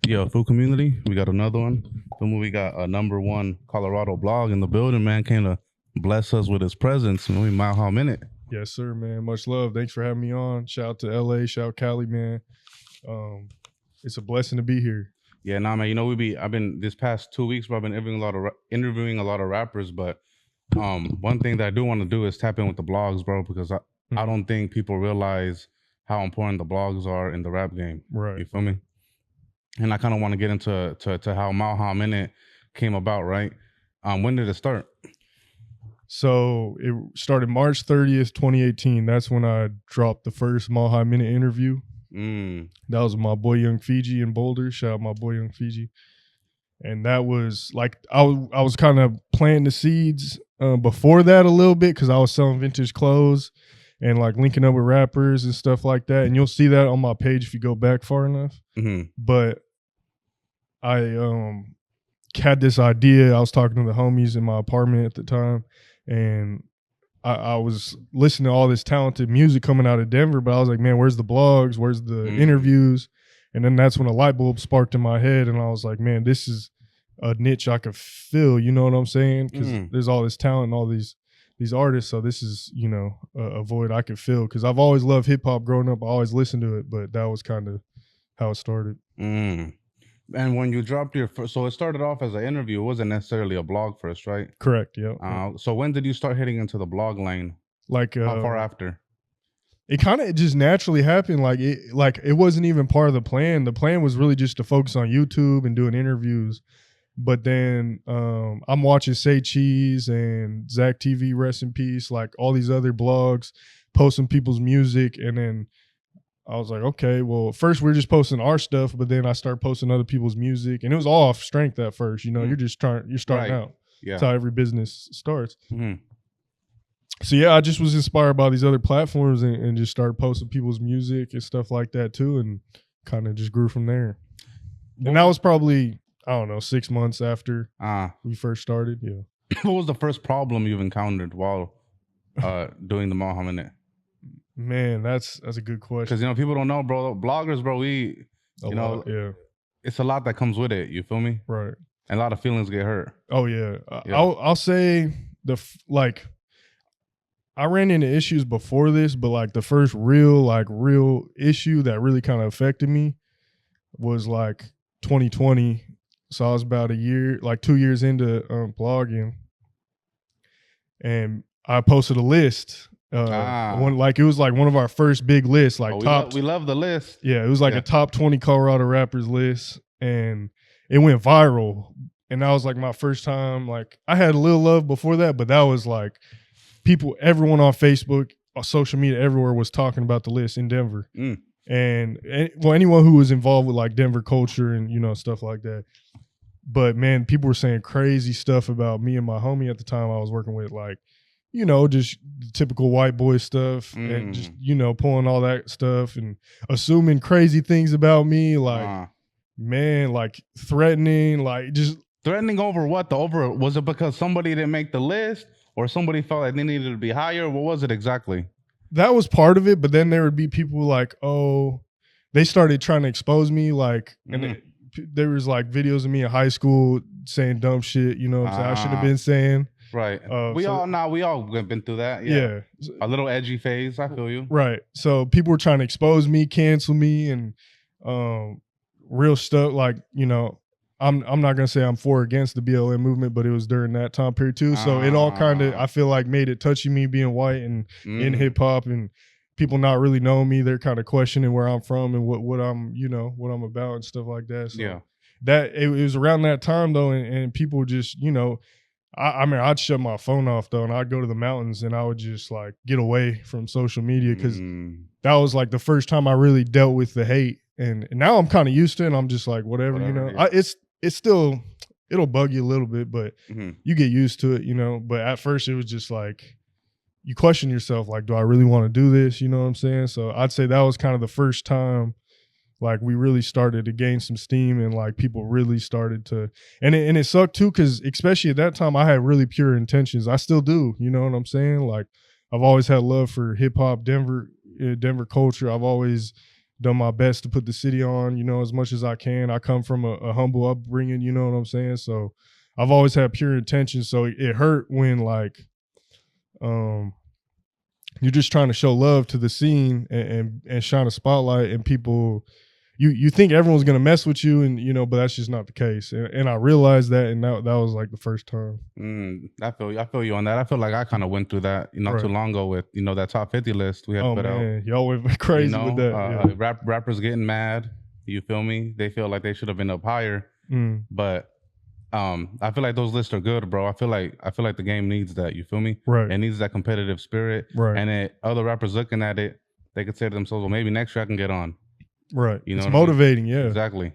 Yo, food community, we got another one. We got a number one Colorado blog in the building, man. Came to bless us with his presence. We Mile High Minute. Yes, sir, man. Much love. Thanks for having me on. Shout out to LA, shout out Cali, man. It's a blessing to be here. Yeah, nah, man. I've been this past 2 weeks, bro. I've been interviewing a lot of rappers, but one thing that I do want to do is tap in with the blogs, bro, because I don't think people realize how important the blogs are in the rap game. Right. You feel me? And I kind of want to get into to how Mile High Minute came about, right? When did it start? So it started March 30th, 2018. That's when I dropped the first Mile High Minute interview. That was my boy Young Fiji in Boulder. Shout out my boy Young Fiji. And that was like, I was kind of planting the seeds before that a little bit because I was selling vintage clothes and like linking up with rappers and stuff like that. And you'll see that on my page if you go back far enough. Mm-hmm. But I had this idea. I was talking to the homies in my apartment at the time, and I was listening to all this talented music coming out of Denver, but I was like, man, where's the blogs? Where's the interviews? And then that's when a light bulb sparked in my head, and I was like, man, this is a niche I could fill. You know what I'm saying? Because there's all this talent and all these artists. So this is, a void I could fill. Because I've always loved hip hop growing up. I always listened to it, but that was kind of how it started. And when you dropped your first, so it started off as an interview. It wasn't necessarily a blog first, right? Correct. Yeah. So when did you start hitting into the blog lane? Like how far after? It kind of just naturally happened. Like it wasn't even part of the plan. The plan was really just to focus on YouTube and doing interviews. But then I'm watching Say Cheese and Zach TV, rest in peace, like all these other blogs posting people's music, and then I was like, okay, well, first we're just posting our stuff, but then I start posting other people's music, and it was all off strength at first. You're starting right. out. Yeah. That's how every business starts. So yeah, I just was inspired by these other platforms and just started posting people's music and stuff like that too, and kind of just grew from there. And that was probably, I don't know, 6 months after we first started. Yeah. What was the first problem you've encountered while doing the Mile High Minute? Man, that's a good question. Because people don't know, bro. Bloggers, bro, it's a lot that comes with it. You feel me? Right. And a lot of feelings get hurt. Oh yeah. I'll say I ran into issues before this, but like the first real issue that really kind of affected me was like 2020. So I was about 2 years into blogging, and I posted a list. It was like one of our first big lists, like we love the list. Yeah, it was like a top 20 Colorado rappers list, and it went viral. And that was like my first time. Like I had a little love before that, but that was like everyone on Facebook, on social media, everywhere was talking about the list in Denver. And anyone who was involved with like Denver culture and stuff like that. But man, people were saying crazy stuff about me and my homie at the time I was working with, like, just typical white boy stuff and just, pulling all that stuff and assuming crazy things about me, like, man, like threatening, like just. Threatening over what? Was it because somebody didn't make the list or somebody felt like they needed to be higher? What was it exactly? That was part of it, but then there would be people like, they started trying to expose me, like, and there was like videos of me in high school saying dumb shit, I shouldn't have been saying. Right. We all been through that. Yeah. A little edgy phase. I feel you. Right. So people were trying to expose me, cancel me, and real stuff. Like, I'm not gonna say I'm for or against the BLM movement, but it was during that time period too. So it all kind of, I feel like, made it touchy me being white and in hip hop, and people not really knowing me. They're kind of questioning where I'm from and what I'm, what I'm about and stuff like that. So yeah. That it was around that time though, and people just, I mean, I'd shut my phone off though, and I'd go to the mountains and I would just like get away from social media, because that was like the first time I really dealt with the hate. And now I'm kind of used to it, and I'm just like, whatever. Yeah. It's still, it'll bug you a little bit, but you get used to it, But at first it was just like, you question yourself, like, do I really want to do this? You know what I'm saying? So I'd say that was kind of the first time like we really started to gain some steam, and like people really started to, and it sucked too, because especially at that time I had really pure intentions. I still do, you know what I'm saying? Like I've always had love for hip hop, Denver culture. I've always done my best to put the city on, as much as I can. I come from a humble upbringing, you know what I'm saying? So I've always had pure intentions. So it hurt when like um you're just trying to show love to the scene and shine a spotlight, and people you think everyone's gonna mess with you, and but that's just not the case. And I realized that, and that was like the first time. I feel you on that. I feel like I kind of went through that not too long ago with that top 50 list we had put out. Y'all went crazy with that. Rappers getting mad. You feel me? They feel like they should have been up higher. But I feel like those lists are good, bro. I feel like the game needs that. You feel me? Right. It needs that competitive spirit. Right. And other rappers looking at it, they could say to themselves, well, maybe next year I can get on. Right. It's motivating, yeah. Exactly.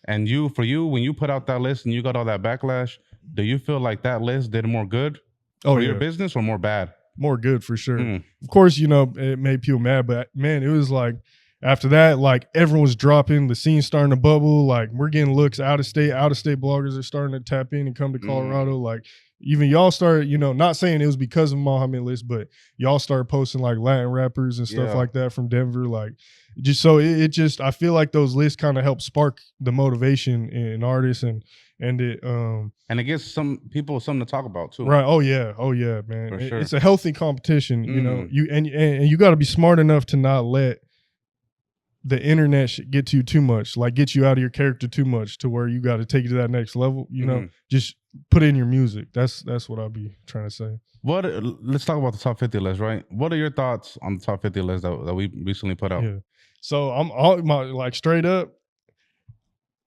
And for you, when you put out that list and you got all that backlash, do you feel like that list did more good for your business or more bad? More good for sure. Of course, it made people mad, but man, it was like after that, like everyone's dropping, the scene's starting to bubble. Like we're getting looks out of state bloggers are starting to tap in and come to Colorado. Like even y'all started, not saying it was because of Mohammed list, but y'all started posting like Latin rappers and stuff like that from Denver. Like just so it just, I feel like those lists kind of help spark the motivation in artists and it and it gives some people something to talk about too. Right. Oh yeah, man. For sure. It's a healthy competition, you and you got to be smart enough to not let the internet get to you too much, like get you out of your character too much to where you got to take it to that next level. Just put in your music. That's what I'll be trying to say. Let's talk about the top 50 list, right? What are your thoughts on the top 50 list that we recently put out? Yeah. So I'm all like straight up.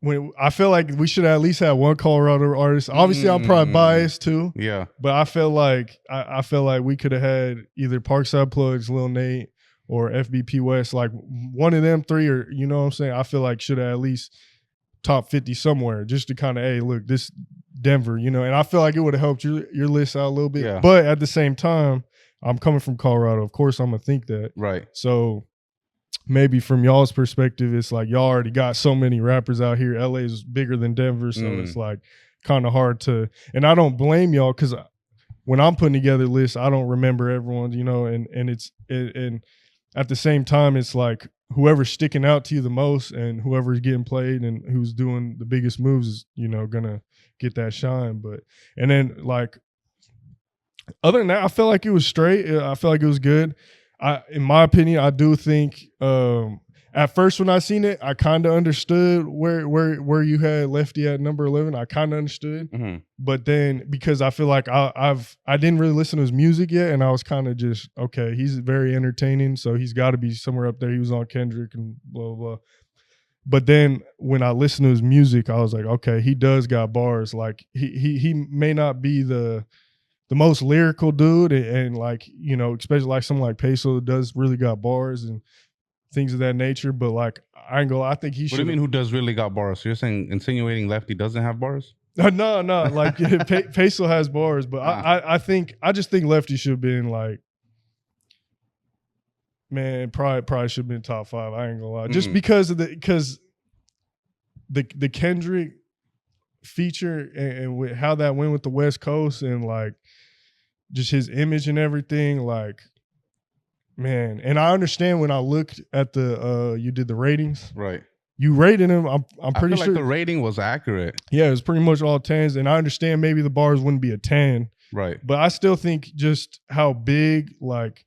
When I feel like we should at least have one Colorado artist. Obviously, I'm probably biased too. Yeah. But I feel like we could have had either Parkside Plugs, Lil Nate, or FBP West, like one of them three, or you know what I'm saying? I feel like should have at least top 50 somewhere, just to kind of, hey, look, this Denver, and I feel like it would have helped your list out a little bit. Yeah. But at the same time, I'm coming from Colorado. Of course, I'm gonna think that. Right. So maybe from y'all's perspective, it's like y'all already got so many rappers out here. LA is bigger than Denver, so it's like kind of hard to. And I don't blame y'all, because when I'm putting together lists, I don't remember everyone's, and at the same time, it's like whoever's sticking out to you the most and whoever's getting played and who's doing the biggest moves is, gonna get that shine. But and then like other than that, I felt like it was straight. I felt like it was good. In my opinion, I do think at first when I seen it, I kind of understood where you had Lefty at number 11. I kind of understood, but then because I feel like I didn't really listen to his music yet, and I was kind of just okay. He's very entertaining, so he's got to be somewhere up there. He was on Kendrick and blah blah blah. But then when I listened to his music, I was like, okay, he does got bars. Like he may not be the most lyrical dude, and like especially like someone like Peso does really got bars and things of that nature, but like I think he should. What do you mean who does really got bars? So you're saying insinuating Lefty doesn't have bars? No, like Peso has bars, but I just think Lefty should have been like, man, probably should have been top 5. I ain't gonna lie, just because of the Kendrick feature and with how that went with the West Coast and like just his image and everything, like. Man, and I understand when I looked at you did the ratings. Right. You rated him. I'm pretty sure like the rating was accurate. Yeah, it was pretty much all 10s. And I understand maybe the bars wouldn't be a 10. Right. But I still think just how big like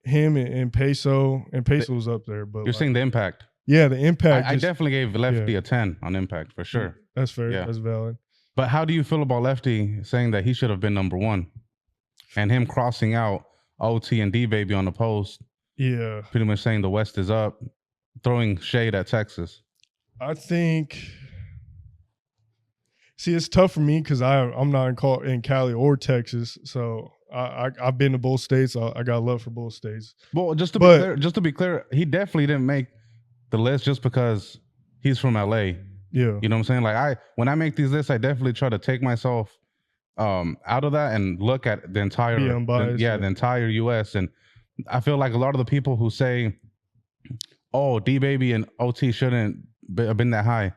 him and Peso was up there. But you're saying the impact. Yeah, the impact. I definitely gave Lefty a 10 on impact for sure. That's fair. Yeah. That's valid. But how do you feel about Lefty saying that he should have been number 1 and him crossing out OT and D Baby on the post? Yeah. Pretty much saying the West is up, throwing shade at Texas. I think. See, it's tough for me because I'm not in Cali or Texas, so I've been to both states. I got love for both states. Well, just to be clear, he definitely didn't make the list just because he's from LA. Yeah. You know what I'm saying? Like when I make these lists, I definitely try to take myself out of that and look at the entire the entire US. And I feel like a lot of the people who say, oh, D Baby and OT shouldn't have been that high,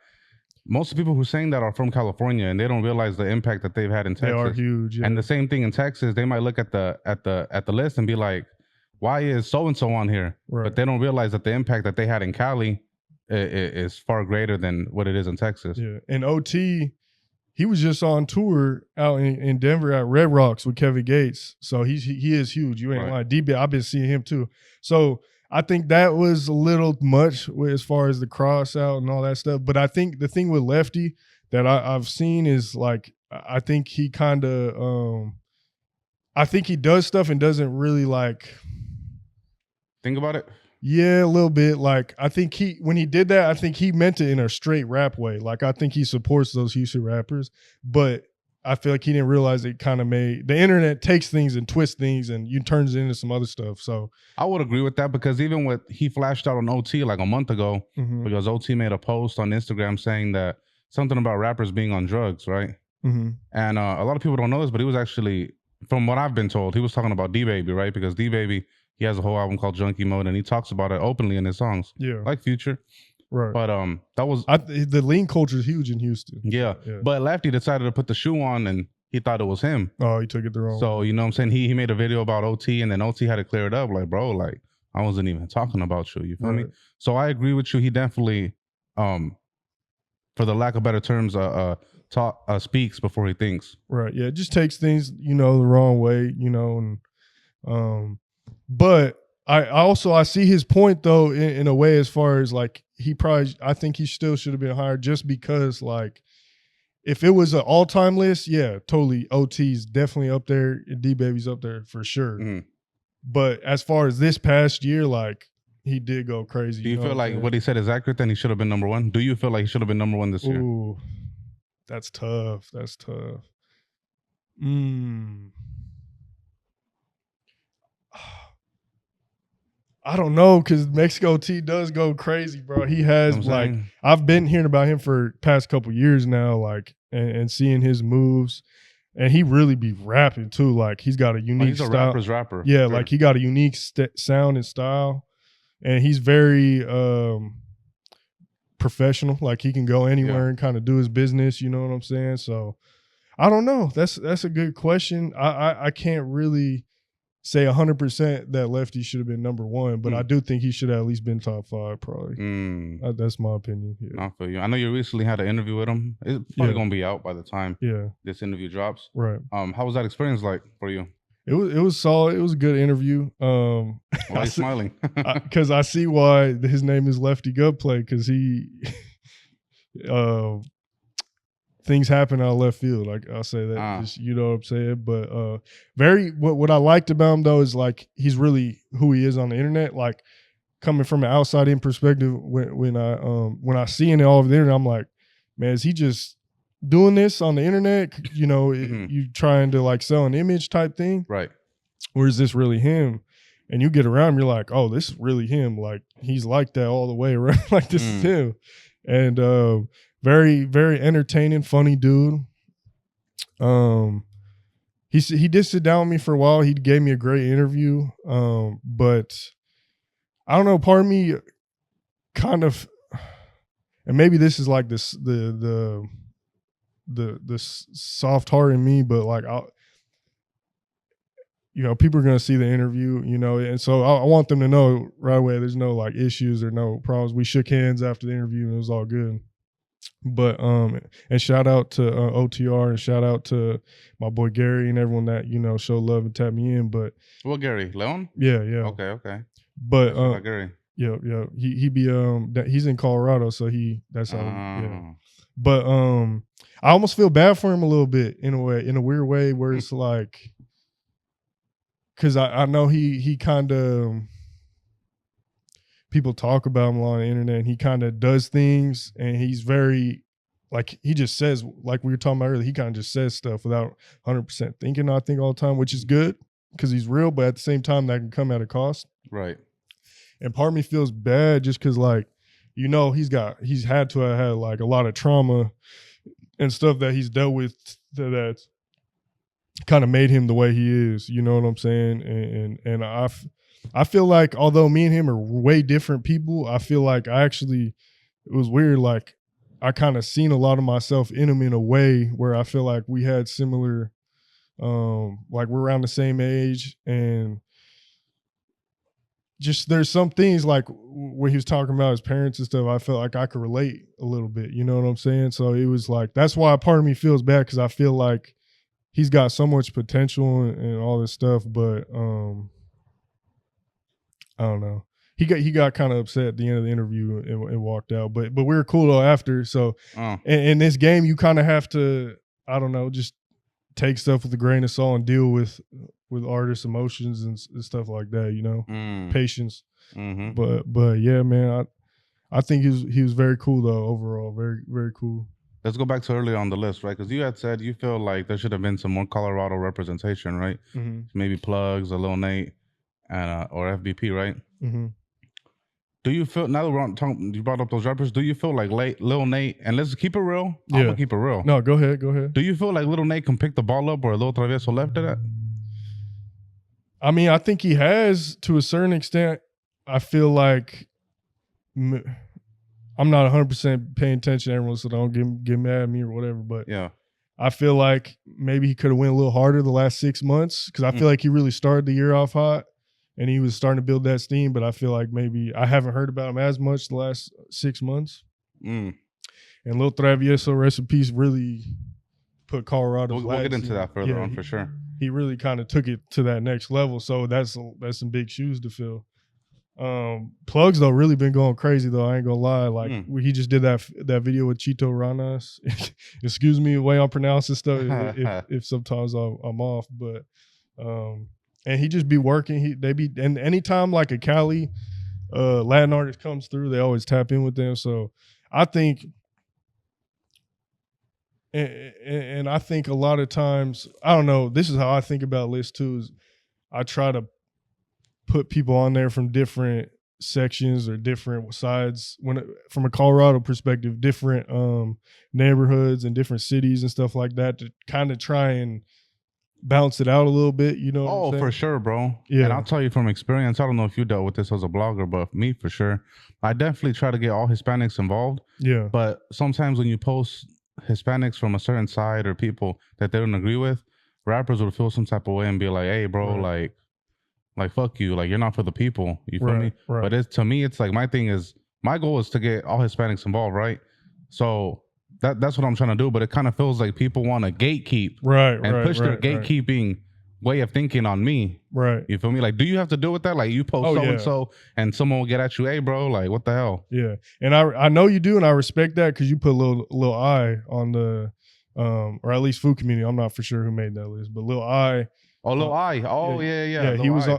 most of the people who are saying that are from California, and they don't realize the impact that they've had in Texas. They are huge. Yeah. And the same thing in Texas, they might look at the list and be like, why is so and so on here? Right. But they don't realize that the impact that they had in Cali is far greater than what it is in Texas. Yeah. And OT, he was just on tour out in Denver at Red Rocks with Kevin Gates. So he is huge. You ain't Right. lying. DB, I've been seeing him too. So I think that was a little much as far as the cross out and all that stuff. But I think the thing with Lefty that I've seen is like I think he kind of I think he does stuff and doesn't really like think about it. Yeah, a little bit. Like I think when he did that, I think he meant it in a straight rap way. Like I think he supports those Houston rappers, but I feel like he didn't realize it kind of made the internet takes things and twists things and you turns it into some other stuff. So I would agree with that because even what he flashed out on OT like a month ago, because OT made a post on Instagram saying that something about rappers being on drugs, right? And a lot of people don't know this, but he was actually, from what I've been told, he was talking about D-Baby, right? Because D-Baby, he has a whole album called Junkie Mode, and he talks about it openly in his songs. Yeah, like Future. Right. But that was the lean culture is huge in Houston. Yeah. But Lefty decided to put the shoe on, and he thought it was him. Oh, he took it the wrong way. So you know what I'm saying? He made a video about OT, and then OT had to clear it up. Like, bro, like I wasn't even talking about you. You feel me? So I agree with you. He definitely, for the lack of better terms, speaks before he thinks. Right. Yeah. It just takes things, the wrong way, and but I see his point though in a way as far as like I think he still should have been hired just because like if it was an all-time list, yeah, totally OT's definitely up there, D-Baby's up there for sure. But as far as this past year, like he did go crazy. Do you feel like what he said is accurate? Then he should have been number one. Do you feel like he should have been number one this year? Ooh, that's tough. That's tough. I don't know because Mexico T does go crazy, bro. He has I've been hearing about him for past couple years now, like and seeing his moves, and he really be rapping too. Like he's got a unique he's a style. rapper's rapper. Yeah, like he got a unique sound and style, and he's very professional. Like he can go anywhere and kind of do his business. You know what I'm saying? So I don't know. That's a good question. I can't really say 100% that Lefty should have been number one, but I do think he should have at least been top 5, probably. That's my opinion. Yeah. I feel you. I know you recently had an interview with him. It's probably gonna be out by the time this interview drops. Right. How was that experience like for you? It was solid. It was a good interview. Why are you smiling? Because I see why his name is Lefty Gunplay, because he things happen out of left field. Like I'll say that, just, you know what I'm saying? But what I liked about him though is like he's really who he is on the internet. Like coming from an outside in perspective, when I see it all over the internet, I'm like, man, is he just doing this on the internet? You know, you trying to like sell an image type thing, right? Or is this really him? And you get around, you're like, oh, this is really him. Like he's like that all the way around. Like this is him. And very, very entertaining, funny dude. He did sit down with me for a while. He gave me a great interview. But I don't know, part of me kind of, and maybe this is like this the soft heart in me, but like people are gonna see the interview, and so I want them to know right away there's no like issues or no problems. We shook hands after the interview and it was all good. But and shout out to OTR and shout out to my boy Gary and everyone that showed love and tapped me in. But what Gary Leon? Yeah. Okay. But Gary. Yeah. He be he's in Colorado, so that's how. Yeah. But I almost feel bad for him a little bit in a weird way where it's like, because I know he kind of. People talk about him a lot on the internet, and he kind of does things, and he's very, like, he just says, like we were talking about earlier, he kind of just says stuff without 100% thinking, I think, all the time, which is good because he's real, but at the same time, that can come at a cost. Right. And part of me feels bad just because, like, he's had to have had, like, a lot of trauma and stuff that he's dealt with that's kind of made him the way he is, you know what I'm saying? And I feel like although me and him are way different people, I feel like it was weird. Like I kind of seen a lot of myself in him in a way where I feel like we had similar, like we're around the same age and just there's some things like when he was talking about his parents and stuff, I felt like I could relate a little bit. You know what I'm saying? So it was like that's why part of me feels bad because I feel like he's got so much potential and all this stuff, but I don't know. He got kind of upset at the end of the interview and walked out. But we were cool though after. So in this game, you kind of have to, I don't know, just take stuff with a grain of salt and deal with artists' emotions and stuff like that. You know, patience. But yeah, man, I think he was very cool though overall, very very cool. Let's go back to earlier on the list, right? Because you had said you feel like there should have been some more Colorado representation, right? Maybe Plugs, a Lil Nate, and or FBP, right? Do you feel, now that we're talking, you brought up those rappers, do you feel like Lil Nate, and let's keep it real, I'm gonna keep it real. No, go ahead. Do you feel like Lil Nate can pick the ball up where Lil Travieso left it at? I mean, I think he has to a certain extent. I feel like I'm not 100% paying attention to everyone, so don't get mad at me or whatever, but yeah, I feel like maybe he could have went a little harder the last 6 months because I feel like he really started the year off hot. And he was starting to build that steam, but I feel like maybe I haven't heard about him as much the last 6 months. And Lil Travieso, rest in peace, really put Colorado. We'll get into that further on for sure. He really kind of took it to that next level, so that's some big shoes to fill. Plugs though really been going crazy though. I ain't gonna lie. Like he just did that video with Chito Ranas. Excuse me the way I'm pronouncing stuff if sometimes I'm off, but. And he just be working. And anytime like a Cali Latin artist comes through, they always tap in with them. So I think, and I think a lot of times, I don't know, this is how I think about lists too, is I try to put people on there from different sections or different sides from a Colorado perspective, different neighborhoods and different cities and stuff like that to kind of try and bounce it out a little bit, you know. Oh, for sure, bro. Yeah. And I'll tell you from experience, I don't know if you dealt with this as a blogger, but me for sure, I definitely try to get all Hispanics involved. Yeah. But sometimes when you post Hispanics from a certain side or people that they don't agree with, rappers would feel some type of way and be like, hey, bro, like fuck you, like you're not for the people. You feel me? Right. But to me, it's like my goal is to get all Hispanics involved, right? So that's what I'm trying to do, but it kind of feels like people want to gatekeep and push their gatekeeping way of thinking on me. Right. You feel me? Like, do you have to do with that? Like you post so-and-so and someone will get at you, hey bro, like what the hell? Yeah. And I know you do, and I respect that because you put a little eye on the or at least food community. I'm not for sure who made that list, but Lil I. Oh, Lil I. Oh, yeah. Yeah,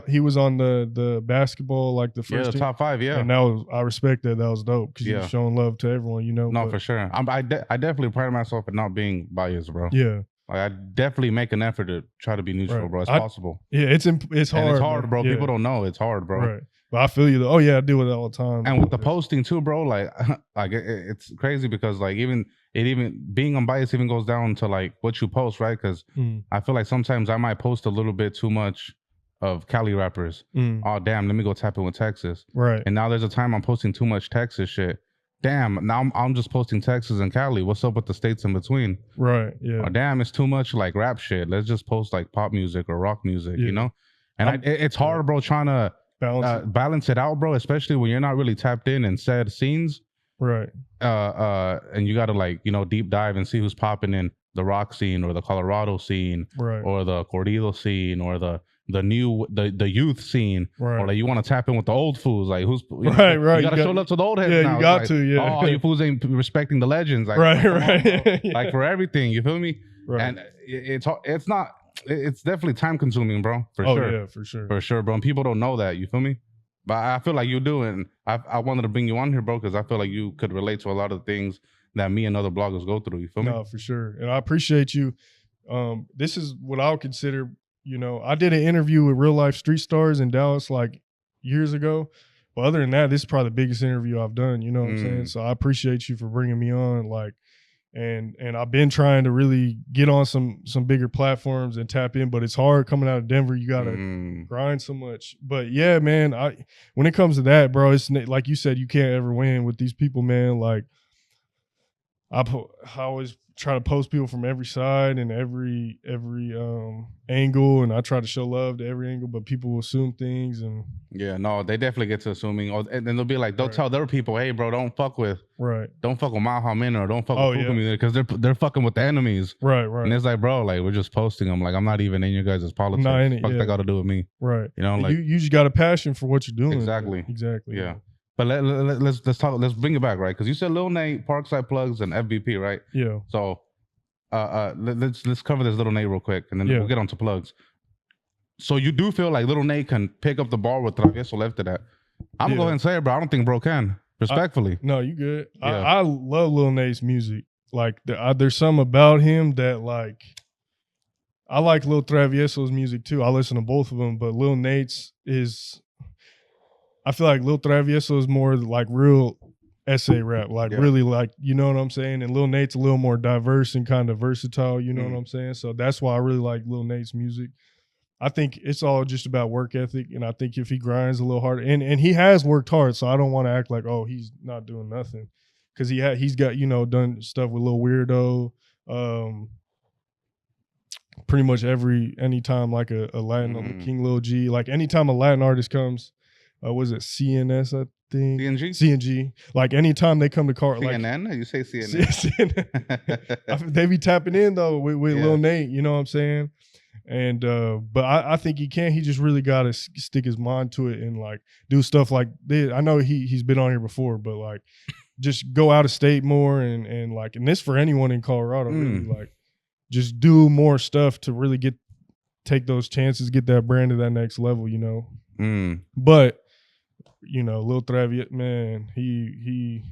he was on the basketball, like the first the top 5, and I respect that. That was dope because he was showing love to everyone, you know. No, for sure. I definitely pride myself in not being biased, bro. Yeah. Like, I definitely make an effort to try to be neutral, bro. It's possible. Yeah, it's hard. And it's hard, bro. People don't know it's hard, bro. Right. But I feel you though. Oh yeah, I do it all the time. And with the posting too, bro, like it's crazy because like even being unbiased even goes down to like what you post, right? Because I feel like sometimes I might post a little bit too much of Cali rappers. Oh damn, let me go tap in with Texas. Right. And now there's a time I'm posting too much Texas shit. Damn, now I'm just posting Texas and Cali. What's up with the states in between? Right. Yeah. Or damn, it's too much like rap shit. Let's just post like pop music or rock music, you know? And it's hard, bro, trying to balance it out, bro, especially when you're not really tapped in said scenes. Right. And you got to like, you know, deep dive and see who's popping in the rock scene or the Colorado scene or the Corrido scene or the youth scene, or like you want to tap in with the old fools, like who's you gotta show love to the old heads. Yeah, now. You got like, to. Yeah. Oh, you fools ain't respecting the legends. Like, right. Like for everything, you feel me? Right. And it's definitely time consuming, bro. For sure. Yeah, for sure, bro. And people don't know that. You feel me? But I feel like you do, and I wanted to bring you on here, bro, because I feel like you could relate to a lot of the things that me and other bloggers go through. You feel me? No, for sure. And I appreciate you. This is what I would consider. You know, I did an interview with real life street stars in Dallas like years ago. But other than that, this is probably the biggest interview I've done. You know what I'm saying? So I appreciate you for bringing me on. Like, and I've been trying to really get on some bigger platforms and tap in, but it's hard coming out of Denver. You gotta grind so much. But yeah, man, when it comes to that, bro, it's like you said, you can't ever win with these people, man. Like, I always try to post people from every side and every angle, and I try to show love to every angle, but people will assume things and Yeah, no, they definitely get to assuming, and then they'll be like, they'll Right. tell their people, hey, bro, don't fuck with right. Maha Min or don't fuck with Oh Full yeah. Community because they're fucking with the enemies. Right, And right. it's like, bro, like we're just posting them. Like I'm not even in your guys' I'm not politics. in it. Fuck that Yeah. got to do with me. Right. You know, And like you just got a passion for what you're doing. exactly. Exactly. Yeah. But let's talk. Let's bring it back, right? Because you said Lil Nate, Parkside Plugs, and FBP, right? Yeah. So, let's cover this Lil Nate real quick, and then Yeah. we'll get on to plugs. So you do feel like Lil Nate can pick up the ball with Travieso left to that? I'm gonna go Yeah. ahead and say it, bro. I don't think bro can. Respectfully. No, you good. Yeah. I love Lil Nate's music. Like there's something about him that like I like Lil Travieso's music too. I listen to both of them, but Lil Nate's is I feel like Lil Travieso is more like real essay rap, like Yeah. really like, you know what I'm saying? And Lil Nate's a little more diverse and kind of versatile, you know what I'm saying? So that's why I really like Lil Nate's music. I think it's all just about work ethic, and I think if he grinds a little harder, and he has worked hard, so I don't want to act like, oh, he's not doing nothing, because he's got, you know, done stuff with Lil Weirdo, pretty much anytime like a Latin King Lil G, like anytime a Latin artist comes, was it CNS I think CNG, like anytime they come to car like CNN, you say CNN. they be tapping in though with Lil Nate, you know what I'm saying? And but I think he can. He just really got to stick his mind to it and like do stuff like this. I know he's been on here before, but like just go out of state more and like, and this for anyone in Colorado, really, like just do more stuff to really take those chances, get that brand to that next level, you know. But you know, Lil Traviat, man, he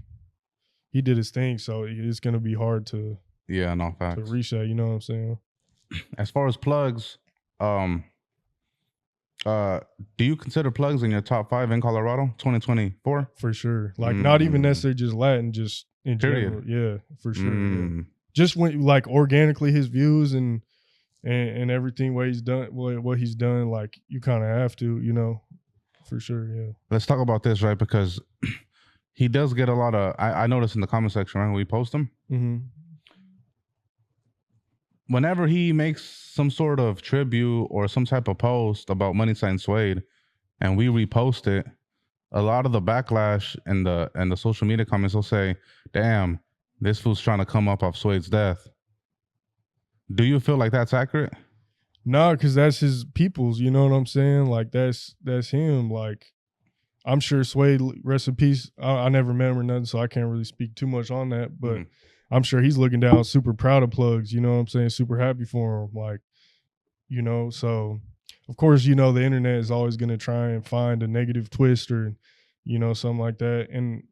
did his thing, so it's gonna be hard to facts. to reach that. You know what I'm saying? As far as plugs, do you consider plugs in your top 5 in Colorado 2024? For sure. Like not even necessarily just Latin, just in general. Yeah, for sure. Yeah. Just when like organically his views and everything what he's done, what he's done, like you kind of have to, you know, for sure. Yeah. Let's talk about this, right? Because he does get a lot of. I noticed in the comment section, right, when we post him. Whenever he makes some sort of tribute or some type of post about Money Sign Suede and we repost it, a lot of the backlash and the social media comments will say, damn, this fool's trying to come up off Suede's death. Do you feel like that's accurate? No, because that's his people's, you know what I'm saying? Like that's him. Like I'm sure Suede, rest in peace. I never met him or nothing, so I can't really speak too much on that, but I'm sure he's looking down, super proud of plugs, you know what I'm saying? Super happy for him. Like, you know, so of course, you know, the internet is always going to try and find a negative twist or, you know, something like that. And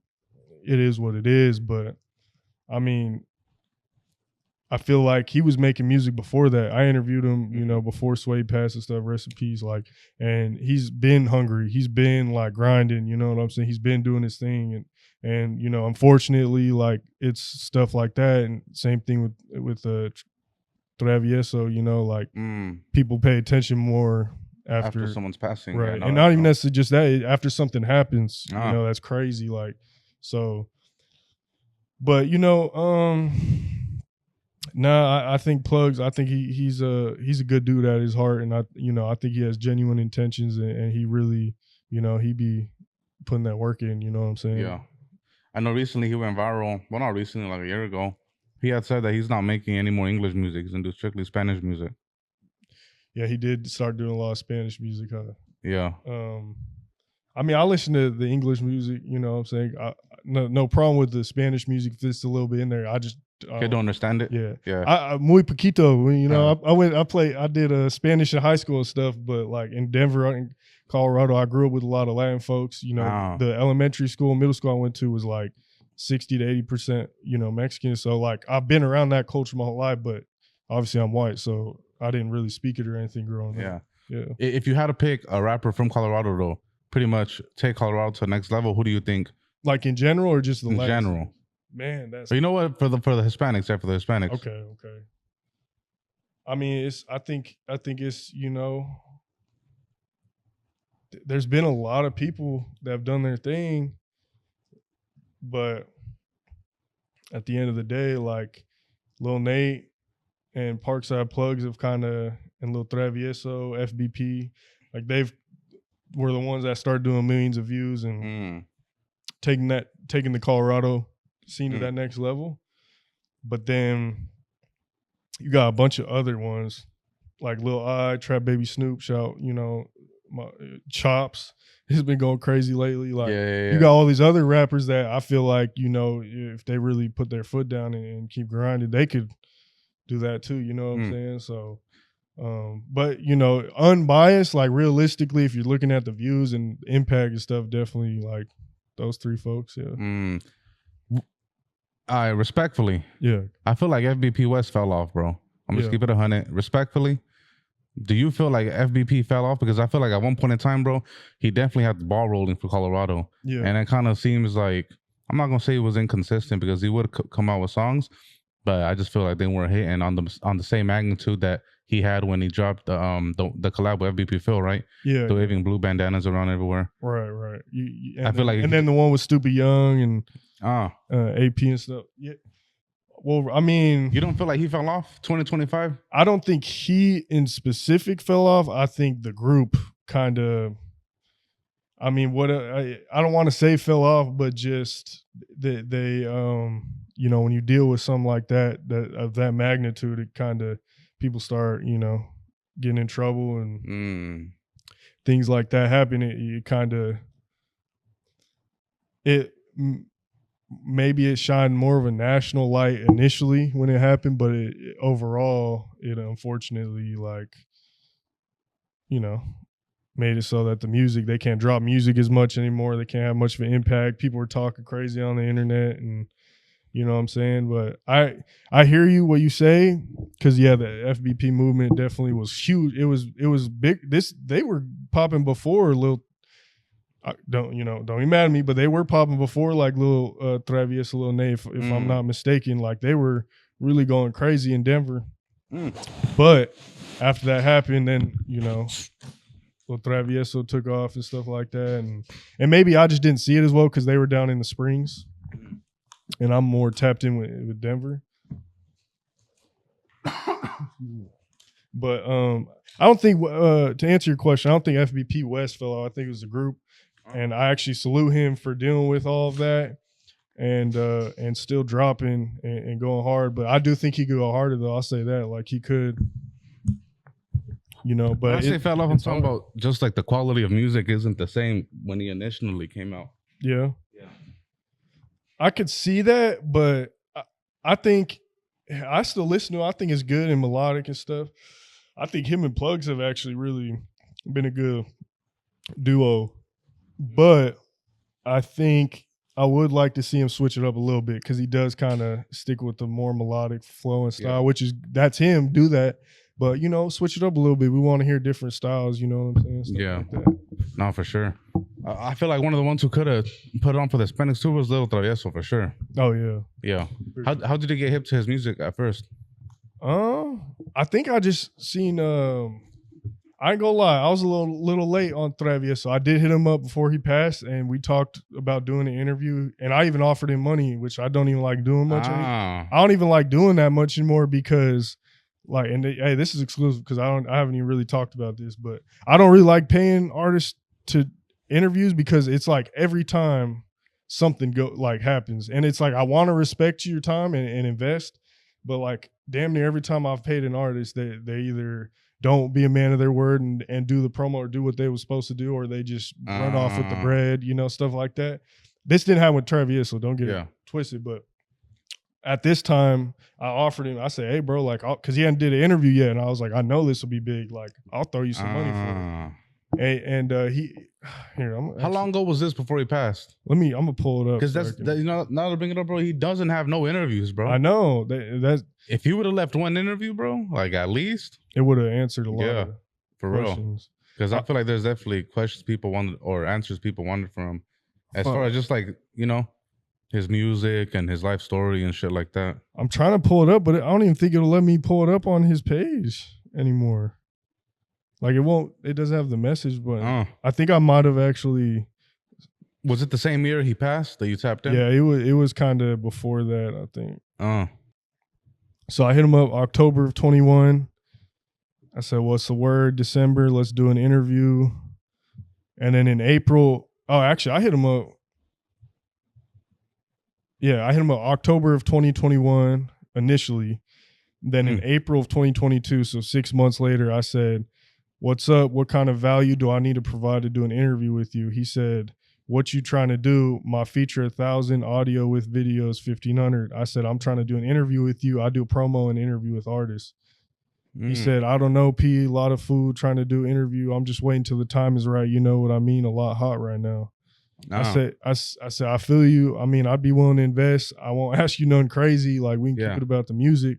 it is what it is. But I mean, I feel like he was making music before that. I interviewed him, you know, before Suede passed and stuff, recipes, like, and he's been hungry. He's been like grinding, you know what I'm saying? He's been doing his thing. And you know, unfortunately, like it's stuff like that. And same thing with Travieso, you know, like people pay attention more after someone's passing. right? Yeah, no, and not even necessarily just that, after something happens, you know, that's crazy. Like, so, but you know, I think plugs. I think he's a good dude at his heart, and I think he has genuine intentions, and he really, you know, he be putting that work in. You know what I'm saying? Yeah. I know recently he went viral. Well, not recently, like a year ago. He had said that he's not making any more English music. He's going to do strictly Spanish music. Yeah, he did start doing a lot of Spanish music, huh? Yeah. I mean, I listen to the English music, you know what I'm saying? No problem with the Spanish music if it's a little bit in there. I just don't understand it. Yeah. Yeah. Muy poquito, you know. I did Spanish in high school and stuff, but like in Denver, in Colorado, I grew up with a lot of Latin folks. You know, the elementary school, middle school I went to was like 60 to 80%, you know, Mexican. So like I've been around that culture my whole life, but obviously I'm white, so I didn't really speak it or anything growing up. Yeah. If you had to pick a rapper from Colorado, though, pretty much take Colorado to the next level, who do you think? Like in general or just the in general? Man, that's. But you know what? For the Hispanics, for the Hispanics. Okay. I mean, I think it's, you know, there's been a lot of people that have done their thing, but at the end of the day, like Lil Nate and Parkside Plugs have kind of, and Lil Travieso, FBP, like they've were the ones that started doing millions of views and taking the Colorado scene to that next level. But then you got a bunch of other ones like Lil I, Trap Baby Snoop, shout, Chops has been going crazy lately. Like you got all these other rappers that I feel like, if they really put their foot down and keep grinding, they could do that too. You know what I'm saying? So, but unbiased, like realistically, if you're looking at the views and impact and stuff, definitely like those three folks. Yeah. Respectfully. Yeah. I feel like FBP West fell off, bro. I'm just keep it 100. Respectfully. Do you feel like FBP fell off? Because I feel like at one point in time, bro, he definitely had the ball rolling for Colorado. Yeah. And it kind of seems like, I'm not going to say it was inconsistent because he would come out with songs, but I just feel like they weren't hitting on the same magnitude that he had when he dropped the collab with FBP Phil, right? Yeah. The waving blue bandanas around everywhere. Right. I feel like, and then the one with Stupid Young and AP and stuff. Yeah. Well, I mean, you don't feel like he fell off 2025? I don't think he in specific fell off. I think the group kind of, I mean, what I don't want to say fell off, but just they when you deal with something like that of that magnitude, it kind of people start getting in trouble and things like that happen. It kind of maybe it shined more of a national light initially when it happened, but overall, it unfortunately, made it so that they can't drop music as much anymore. They can't have much of an impact. People were talking crazy on the internet, and you know what I'm saying? But I hear you what you say, because the FBP movement definitely was huge. It was big. They were popping before don't be mad at me, but they were popping before like Lil Travieso, Lil Nate, if I'm not mistaken. Like they were really going crazy in Denver. But after that happened, then Lil Travieso took off and stuff like that, and maybe I just didn't see it as well because they were down in the Springs, and I'm more tapped in with Denver. But I don't think to answer your question, I don't think FBP West fell off. I think it was the group. And I actually salute him for dealing with all of that and still dropping and going hard. But I do think he could go harder, though. I'll say that. Like, he could, but when I say fell off, I'm talking about just like the quality of music isn't the same when he initially came out. Yeah. I could see that, but I think I still listen to it. I think it's good and melodic and stuff. I think him and Plugs have actually really been a good duo. But I think I would like to see him switch it up a little bit because he does kind of stick with the more melodic flow and style, that's him. Do that, but switch it up a little bit. We want to hear different styles. You know what I'm saying? Stuff like that. No, for sure. I feel like one of the ones who could have put it on for the Hispanics too was Lil Travieso for sure. Oh yeah. How did you get hip to his music at first? I think I just seen. I ain't gonna lie, I was a little late on Travieso. I did hit him up before he passed, and we talked about doing an interview. And I even offered him money, which I don't even like doing much. I don't even like doing that much anymore because, hey, this is exclusive because I haven't even really talked about this, but I don't really like paying artists to interviews because it's like every time something happens, and it's like I want to respect your time and invest, but like damn near every time I've paid an artist, they either don't be a man of their word and do the promo or do what they were supposed to do, or they just run off with the bread, stuff like that. This didn't happen with Travieso, don't get it twisted, but at this time I offered him, I said, hey bro, like, cause he hadn't did an interview yet, and I was like, I know this will be big, like I'll throw you some money for it. And he how long ago was this before he passed? I'm gonna pull it up because now to bring it up, bro, he doesn't have no interviews, bro. I know that if he would have left one interview, bro, like at least it would have answered a lot of for questions. Real, because I feel like there's definitely questions people wanted or answers people wanted from him as far as just like his music and his life story and shit like that. I'm trying to pull it up, but I don't even think it'll let me pull it up on his page anymore. Like it doesn't have the message, but I think I might have actually Was it the same year he passed that you tapped in? Yeah, it was kind of before that, I think. Oh. So I hit him up October of 21. I said, "What's the word? December, let's do an interview." And then in April, actually, I hit him up. Yeah, I hit him up October of 2021 initially. Then in April of 2022, so 6 months later, I said, "What's up? What kind of value do I need to provide to do an interview with you?" He said, "What you trying to do? My feature 1,000, audio with videos 1,500." I said, "I'm trying to do an interview with you. I do promo and interview with artists." He said, "I don't know, P, a lot of food, trying to do interview. I'm just waiting till the time is right. You know what I mean? A lot hot right now." I said, I feel you. I mean, I'd be willing to invest. I won't ask you nothing crazy. Like, we can keep it about the music.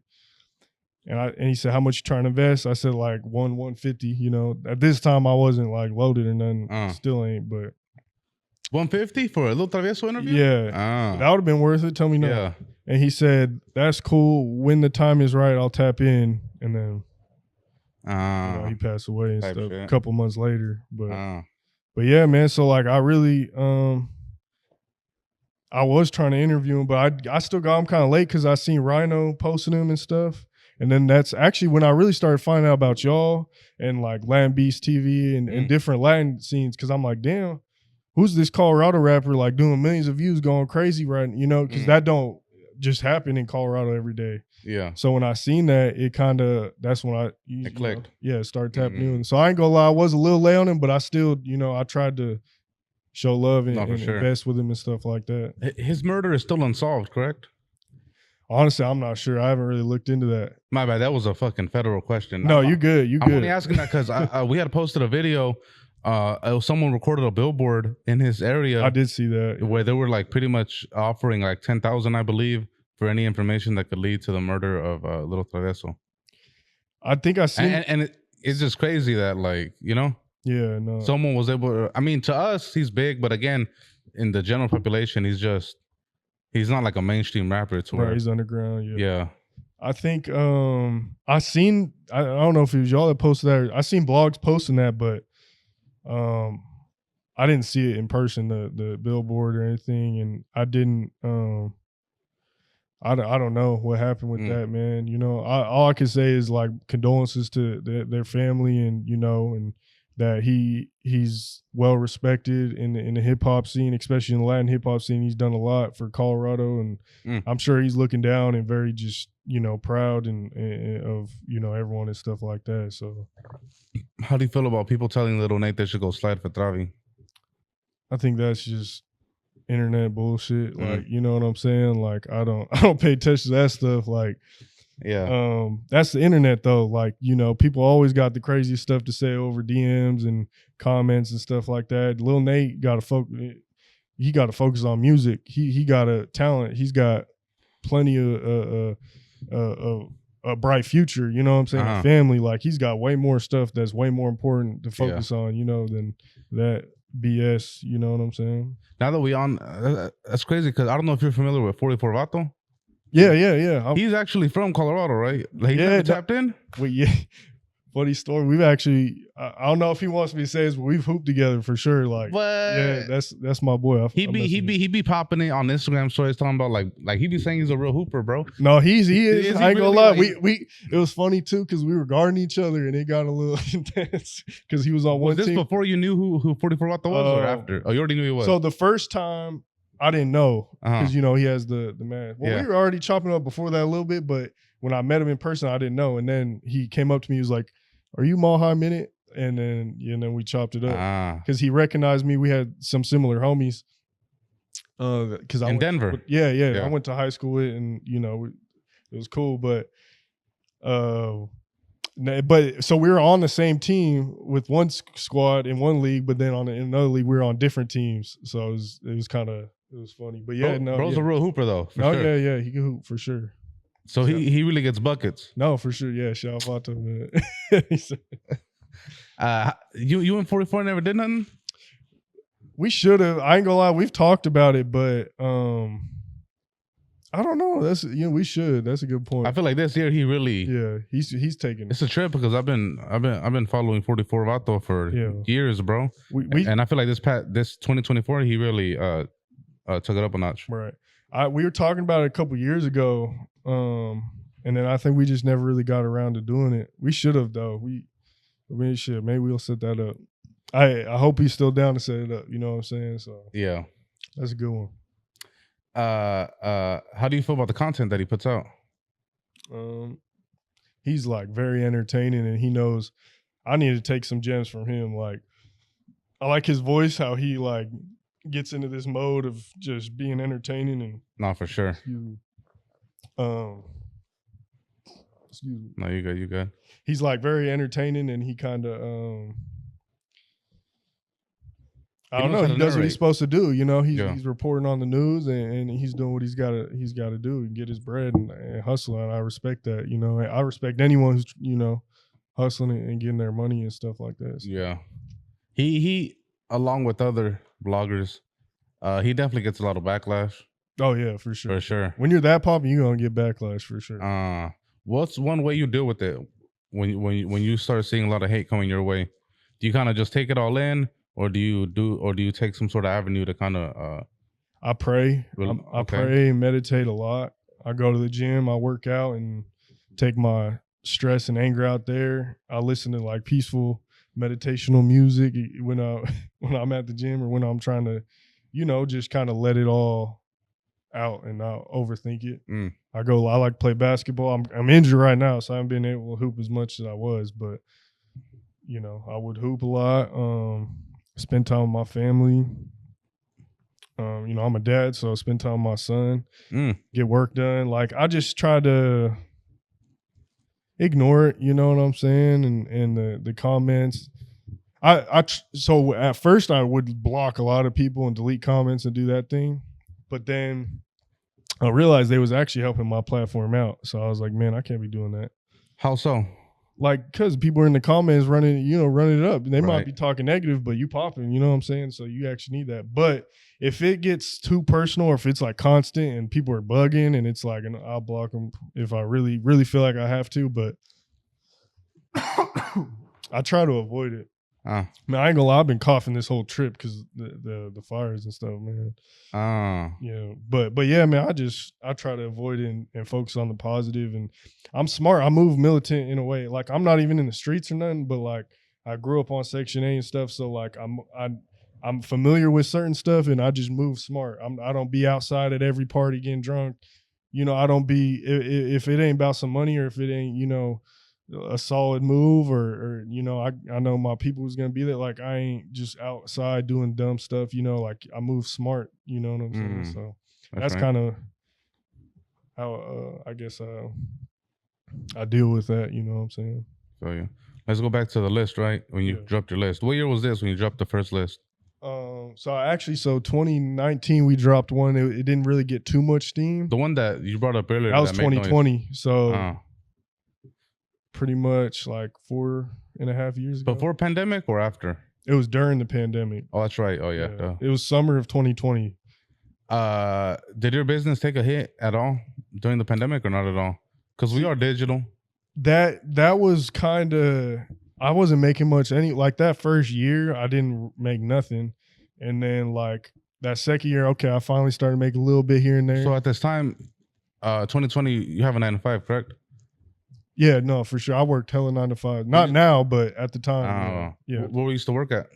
And he said, "How much you trying to invest?" I said, like 150. You know, at this time I wasn't like loaded or nothing. Still ain't, but 150 for a little travieso interview? Yeah. That would have been worth it. Tell me no. Yeah. And he said, "That's cool. When the time is right, I'll tap in." And then he passed away and stuff a couple months later. But yeah, man. So like I really I was trying to interview him, but I still got him kind of late because I seen Rhino posting him and stuff. And then that's actually when I really started finding out about y'all and like Land Beast TV and different Latin scenes. Cause I'm like, damn, who's this Colorado rapper like doing millions of views going crazy right? You know, cause that don't just happen in Colorado every day. Yeah. So when I seen that, it kind of, that's when it clicked. Started tapping in. So I ain't gonna lie, I was a little late on him, but I still, I tried to show love and invest with him and stuff like that. His murder is still unsolved, correct? Honestly, I'm not sure. I haven't really looked into that. My bad. That was a fucking federal question. No, you good. I'm only asking that because we had posted a video. Someone recorded a billboard in his area. I did see that. Where they were like pretty much offering like 10,000, I believe, for any information that could lead to the murder of Little Travieso. I think I seen and it's just crazy that yeah, no. Someone was able to, I mean, to us, he's big, but again, in the general population, he's not like a mainstream rapper to where he's underground. Yeah. I think I don't know if it was y'all that posted that. I seen blogs posting that, but I didn't see it in person, the billboard or anything, and I didn't I don't know what happened with that, man. All I can say is like condolences to their family, and and that he's well respected in the hip hop scene, especially in the Latin hip hop scene. He's done a lot for Colorado, and I'm sure he's looking down and very just proud and of everyone and stuff like that. So, how do you feel about people telling Little Nate they should go slide for Travi? I think that's just internet bullshit. Like, you know what I'm saying? Like, I don't pay attention to that stuff. Like, yeah. That's the internet though. Like, people always got the craziest stuff to say over DMs and comments and stuff like that. Lil Nate got to focus. He got to focus on music. He got a talent. He's got plenty of a bright future. You know what I'm saying? A family. Like, he's got way more stuff that's way more important to focus on. Than that BS. You know what I'm saying? Now that we on, that's crazy because I don't know if you're familiar with 44 Vato. Yeah. He's actually from Colorado, right? Like, he's tapped in? Well, yeah. Funny story. We've actually, I don't know if he wants me to say this, but we've hooped together for sure. Like, yeah, that's my boy. He be popping it on Instagram stories talking about like he be saying he's a real hooper, bro. No, he is. I ain't gonna lie. We it was funny too because we were guarding each other and it got a little intense because he was on one team. Was this before you knew who 44 Vato was or after? Oh, you already knew he was. So the first time I didn't know because he has the man. Well, we were already chopping up before that a little bit, but when I met him in person, I didn't know. And then he came up to me, he was like, "Are you Malhigh Minute?" And then we chopped it up because he recognized me. We had some similar homies. Because in Denver, yeah, I went to high school with, and it was cool. But so we were on the same team with one squad in one league, but then in another league we were on different teams. So it was kind of. It was funny, but yeah, bro's a real hooper though. Sure. Yeah, he can hoop for sure. So he really gets buckets. No, for sure. Yeah, shout out to him, man. You and 44 never did nothing? We should have. I ain't gonna lie, we've talked about it, but I don't know. That's we should. That's a good point. I feel like this year he really he's taking it's a trip because I've been following 44 Vato for years, bro. And I feel like this 2024 he really took it up a notch. Right. We were talking about it a couple years ago, and then I think we just never really got around to doing it. We should have though. Shit. Maybe we'll set that up. I hope he's still down to set it up. You know what I'm saying? So yeah, that's a good one. How do you feel about the content that he puts out? He's like very entertaining, and he knows I need to take some gems from him. Like I like his voice, how he like gets into this mode of just being entertaining and no, for sure. Excuse me. No, you good. You good. He's like very entertaining, and he kind of I don't know. He does what he's supposed to do. You know, he's reporting on the news, and he's doing what he's got to do and get his bread and hustle. And I respect that. You know, I respect anyone who's hustling and getting their money and stuff like that. So. Yeah, he along with other bloggers, he definitely gets a lot of backlash. Oh yeah, for sure. For sure. When you're that popular, you're gonna get backlash for sure. What's one way you deal with it when you start seeing a lot of hate coming your way? Do you kind of just take it all in? Or do you take some sort of avenue to kind of? I pray. I pray and meditate a lot. I go to the gym. I work out and take my stress and anger out there. I listen to like peaceful meditational music when I'm at the gym or when I'm trying to, just kind of let it all out and not overthink it. I like to play basketball. I'm injured right now, so I haven't been able to hoop as much as I was, but I would hoop a lot. Spend time with my family. I'm a dad, so I spend time with my son. Get work done. Like I just try to ignore it. You know what I'm saying? And the comments. So at first I would block a lot of people and delete comments and do that thing, but then I realized they was actually helping my platform out. So I was like, man, I can't be doing that. How so? Like, because people are in the comments running it up. They might be talking negative, but you popping, you know what I'm saying? So you actually need that. But if it gets too personal or if it's like constant and people are bugging and it's like, I'll block them if I really, really feel like I have to. But I try to avoid it. Man, I ain't gonna lie, I've been coughing this whole trip because the fires and stuff, man. Yeah, but yeah, man, I try to avoid it and focus on the positive. And I'm smart. I move militant in a way. Like I'm not even in the streets or nothing, but like I grew up on Section 8 and stuff, so like I'm familiar with certain stuff, and I just move smart. I don't be outside at every party getting drunk. I don't be if it ain't about some money or if it ain't a solid move or I know my people was gonna be there. Like I ain't just outside doing dumb stuff, like I move smart, you know what I'm saying? So that's right. Kind of how I guess I deal with that, you know what I'm saying? So yeah. Let's go back to the list, right? When you dropped your list. What year was this when you dropped the first list? So 2019 we dropped one. It didn't really get too much steam. The one that you brought up earlier. That was 2020. So pretty much like 4.5 years ago. Before pandemic or after? It was during the pandemic. Oh, that's right. Oh, yeah. It was summer of 2020. Did your business take a hit at all during the pandemic or not at all? Because we are digital. That was kind of, I wasn't making much like that first year, I didn't make nothing. And then like that second year, okay, I finally started making a little bit here and there. So at this time, 2020, you have a 9-to-5, correct? Yeah, no, for sure. I worked hella 9 to 5. Not now, but at the time. Yeah. Where we used to work at?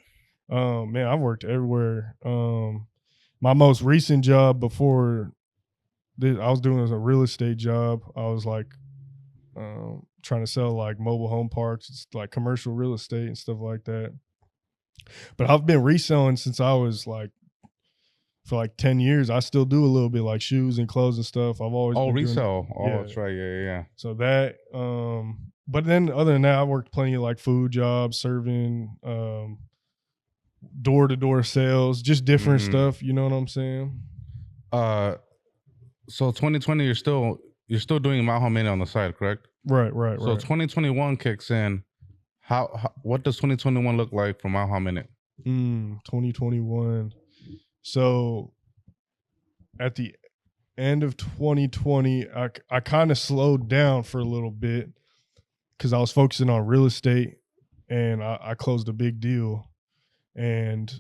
Man, I've worked everywhere. My most recent job before this, I was doing a real estate job. I was like trying to sell like mobile home parks, it's like commercial real estate and stuff like that. But I've been reselling since I was like, for like 10 years. I still do a little bit like shoes and clothes and stuff. I've always been resell. That's right. Yeah. So that, but then other than that, I worked plenty of like food jobs, serving, door-to-door sales, just different stuff. You know what I'm saying? So 2020, you're still doing Mile High Minute on the side, correct? Right. So 2021 kicks in. What does 2021 look like for Mile High Minute? 2021. So end of 2020, I kind of slowed down for a little bit because I was focusing on real estate, and I closed a big deal, and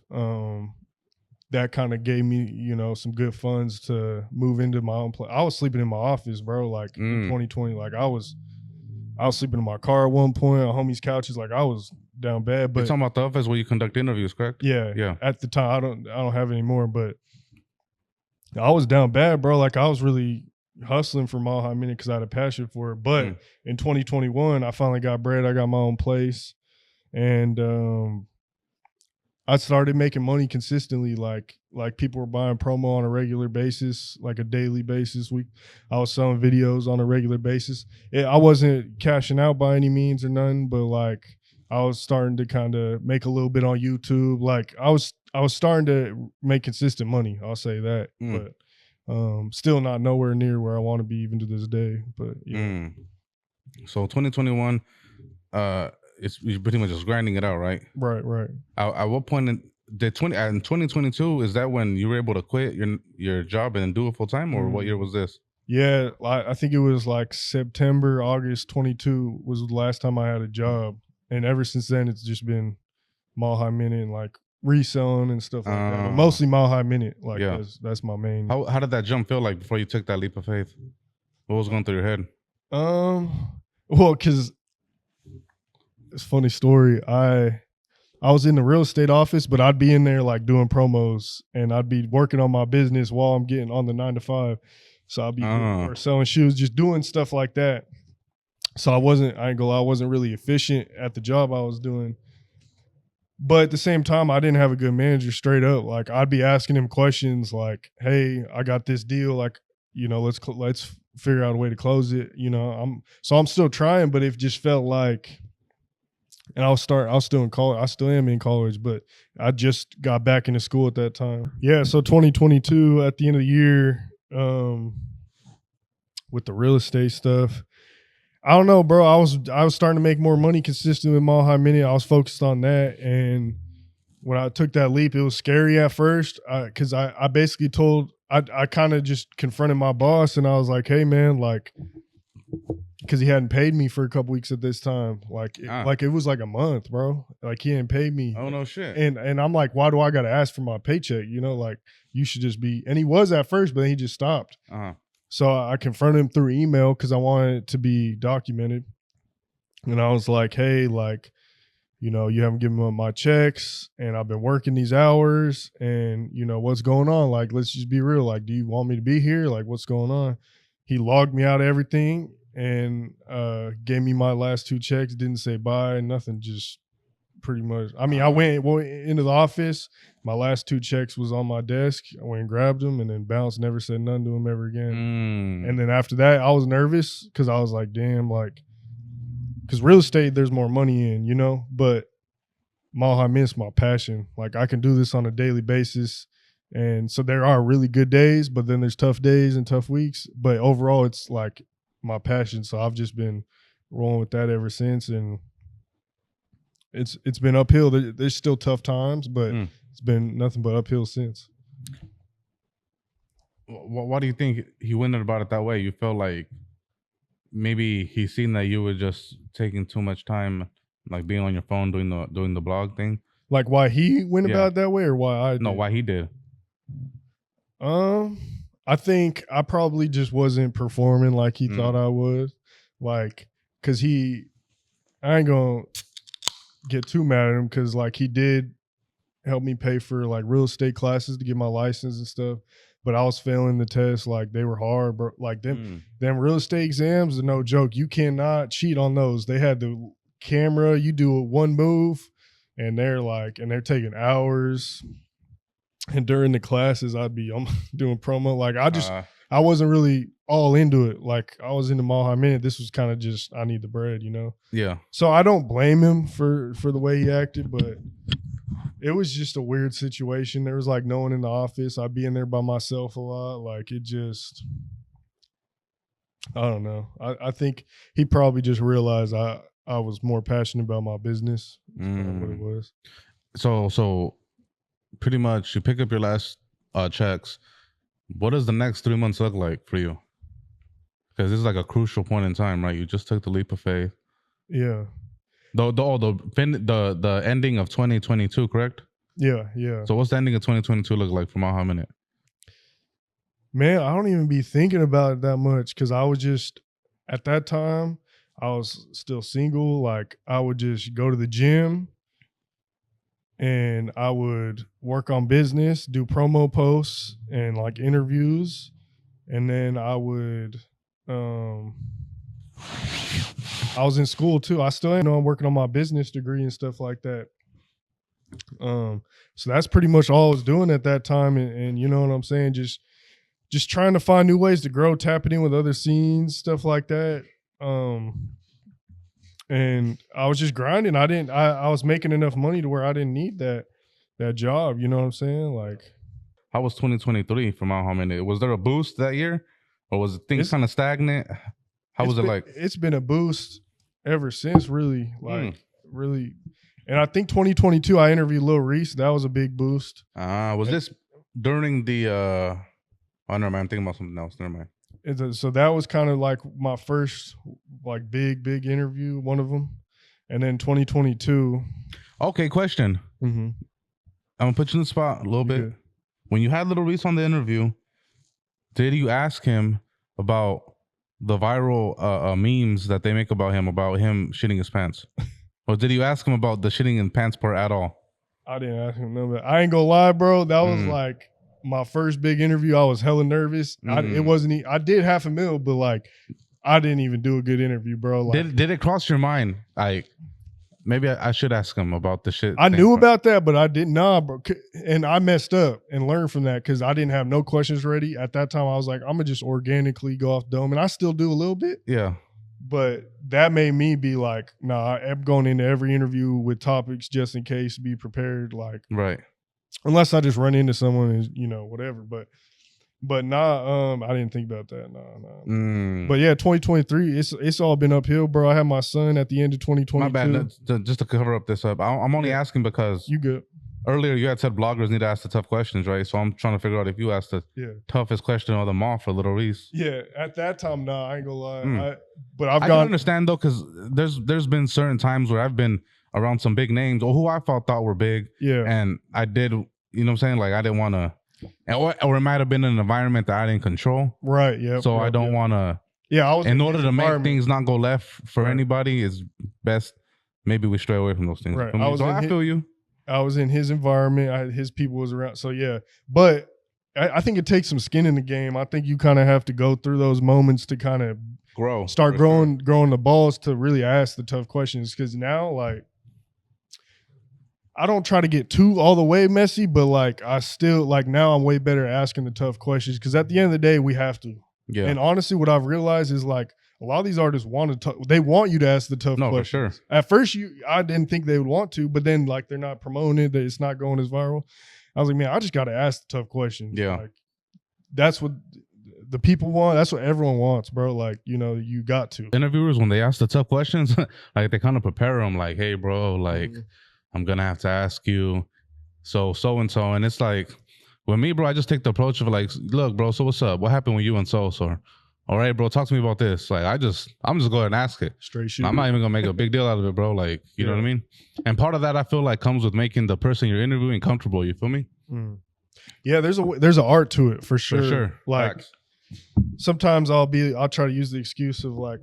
that kind of gave me, some good funds to move into my own place. I was sleeping in my office, bro. Like in 2020, like I was sleeping in my car at one point on homies' couches. Like I was down bad. But you're talking about the office where you conduct interviews, correct? Yeah. At the time, I don't have any more, but I was down bad, bro. Like I was really hustling for Mile High Minute because I had a passion for it. But in 2021, I finally got bread. I got my own place, and I started making money consistently. Like people were buying promo on a regular basis, like a daily basis. I was selling videos on a regular basis. I wasn't cashing out by any means or nothing, but like I was starting to kind of make a little bit on YouTube. Like I was starting to make consistent money. I'll say that, but still not nowhere near where I want to be even to this day. But yeah. So 2021, it's you're pretty much just grinding it out, right? Right. At what point in 2022 is that when you were able to quit your job and do it full time, or what year was this? Yeah, I think it was like September, August 22 was the last time I had a job, and ever since then it's just been Mile High Minute and like reselling and stuff like that. But mostly Mile High Minute. Like that's my main. How did that jump feel like before you took that leap of faith? What was going through your head? Well, because it's a funny story. I was in the real estate office, but I'd be in there like doing promos, and I'd be working on my business while I'm getting on the 9 to 5. So I'd be or selling shoes, just doing stuff like that. So I ain't gonna lie, I wasn't really efficient at the job I was doing. But at the same time, I didn't have a good manager, straight up. Like I'd be asking him questions like, "Hey, I got this deal. Like, let's figure out a way to close it." I'm still trying, but it just felt like. And I was still in college. I still am in college, but I just got back into school at that time. Yeah, so 2022 at the end of the year, with the real estate stuff, I don't know, bro. I was starting to make more money consistent with Mile High Minute. I was focused on that, and when I took that leap, it was scary at first because I basically I kind of just confronted my boss, and I was like, "Hey, man, like." Because he hadn't paid me for a couple weeks at this time. Like it was like a month, bro. Like he hadn't paid me. Oh, no shit. And I'm like, why do I got to ask for my paycheck? Like you should just be. And he was at first, but then he just stopped. So I confronted him through email because I wanted it to be documented. And I was like, hey, like, you haven't given me my checks, and I've been working these hours, and what's going on? Like, let's just be real. Like, do you want me to be here? Like, what's going on? He logged me out of everything and gave me my last 2 checks. Didn't say bye, nothing. Just pretty much. I mean, I went into the office. My last 2 checks was on my desk. I went and grabbed them, and then bounced. Never said nothing to him ever again. And then after that, I was nervous because I was like, damn, like, because real estate, there's more money in, but Mile High Minute's my passion. Like, I can do this on a daily basis. And so there are really good days, but then there's tough days and tough weeks. But overall, it's like my passion. So I've just been rolling with that ever since. And it's been uphill. There's still tough times, but it's been nothing but uphill since. Why do you think he went about it that way? You felt like maybe he seen that you were just taking too much time, like being on your phone doing the blog thing. Like why he went about it that way, or why I did? No, why he did. I think I probably just wasn't performing like he thought I would. Like, cause I ain't gonna get too mad at him, cause like he did help me pay for like real estate classes to get my license and stuff. But I was failing the tests. Like they were hard, bro. Like them real estate exams are no joke. You cannot cheat on those. They had the camera. You do one move, and they're taking hours. And during the classes, I'd be doing promo. Like I wasn't really all into it. Like I was into Mile High Minute. This was kind of just I need the bread, Yeah. So I don't blame him for the way he acted, but it was just a weird situation. There was like no one in the office. I'd be in there by myself a lot. Like it just, I don't know. I think he probably just realized I was more passionate about my business. That's what it was. So pretty much you pick up your last checks. What does the next 3 months look like for you? Because this is like a crucial point in time, right? You just took the leap of faith. Yeah. The ending of 2022, correct? Yeah. Yeah. So what's the ending of 2022 look like for Maha Minute? Man, I don't even be thinking about it that much because I was just at that time I was still single. Like I would just go to the gym and I would work on business, do promo posts and like interviews, and then I would I was in school too. I still am, I'm working on my business degree and stuff like that. So that's pretty much all I was doing at that time, and you know what I'm saying, just trying to find new ways to grow, tapping in with other scenes, stuff like that. And I was just grinding. I was making enough money to where I didn't need that job. You know what I'm saying? Like, how was 2023 for Maha Minute? Was there a boost that year, or was things kind of stagnant? How was it like? It's been a boost ever since, really. Like, really. And I think 2022, I interviewed Lil Reese. That was a big boost. Was this during the? Oh, never mind. I'm thinking about something else. Never mind. So that was kind of like my first, like big interview, one of them. And then 2022. Okay, question. Mm-hmm. I'm gonna put you in the spot a little bit. Good. When you had Lil Reese on the interview, did you ask him about the viral memes that they make about him shitting his pants? Or did you ask him about the shitting in pants part at all? I didn't ask him none of that. I ain't gonna lie, bro. That was like my first big interview. I was hella nervous. It wasn't. I did $500,000, but like I didn't even do a good interview, bro. Like, did it cross your mind? Like, maybe I should ask him about the shit. I knew about that, but I didn't. Nah, bro. And I messed up and learned from that because I didn't have no questions ready at that time. I was like, I'm gonna just organically go off dome, and I still do a little bit. Yeah. But that made me be like, nah, I'm going into every interview with topics just in case, be prepared. Like, right. Unless I just run into someone and, you know, whatever. But nah, I didn't think about that. Nah. But yeah, 2023, it's all been uphill, bro. I had my son at the end of 2022. My bad. Just to cover up this up, I'm only asking because you good. Earlier, you had said bloggers need to ask the tough questions, right? So I'm trying to figure out if you asked the toughest question of them all for Lil Reese. Yeah, at that time, nah, I ain't gonna lie. I can understand though, because there's been certain times where I've been around some big names or who I thought were big. Yeah. And I did, you know what I'm saying? Like I didn't want to, or it might have been an environment that I didn't control. Right. Yeah. So I don't want to. Yeah. I was in order to make things not go left for anybody, it's best maybe we stray away from those things. Right. I feel you. I was in his environment. His people was around. So yeah, but I think it takes some skin in the game. I think you kind of have to go through those moments to kind of start growing the balls to really ask the tough questions. Because now, like, I don't try to get too all the way messy, but like I still like now I'm way better at asking the tough questions because at the end of the day we have to. Yeah. And honestly, what I've realized is like a lot of these artists they want you to ask the tough questions. For sure. At first, I didn't think they would want to, but then like they're not promoting it, that it's not going as viral. I was like, man, I just got to ask the tough questions. Yeah. Like, that's what the people want. That's what everyone wants, bro. Like, you know, you got to. Interviewers, when they ask the tough questions, like they kind of prepare them like, hey, bro, like I'm going to have to ask you so-and-so. And it's like, with me, bro, I just take the approach of like, look, bro, so what's up? What happened with you and so-so? All right, bro, talk to me about this. Like, I'm just going to and ask it. Straight shoot. I'm not even going to make a big deal out of it, bro. Like, you know what I mean? And part of that, I feel like, comes with making the person you're interviewing comfortable. You feel me? Yeah, there's an art to it, for sure. For sure. Like, sometimes I'll try to use the excuse of like,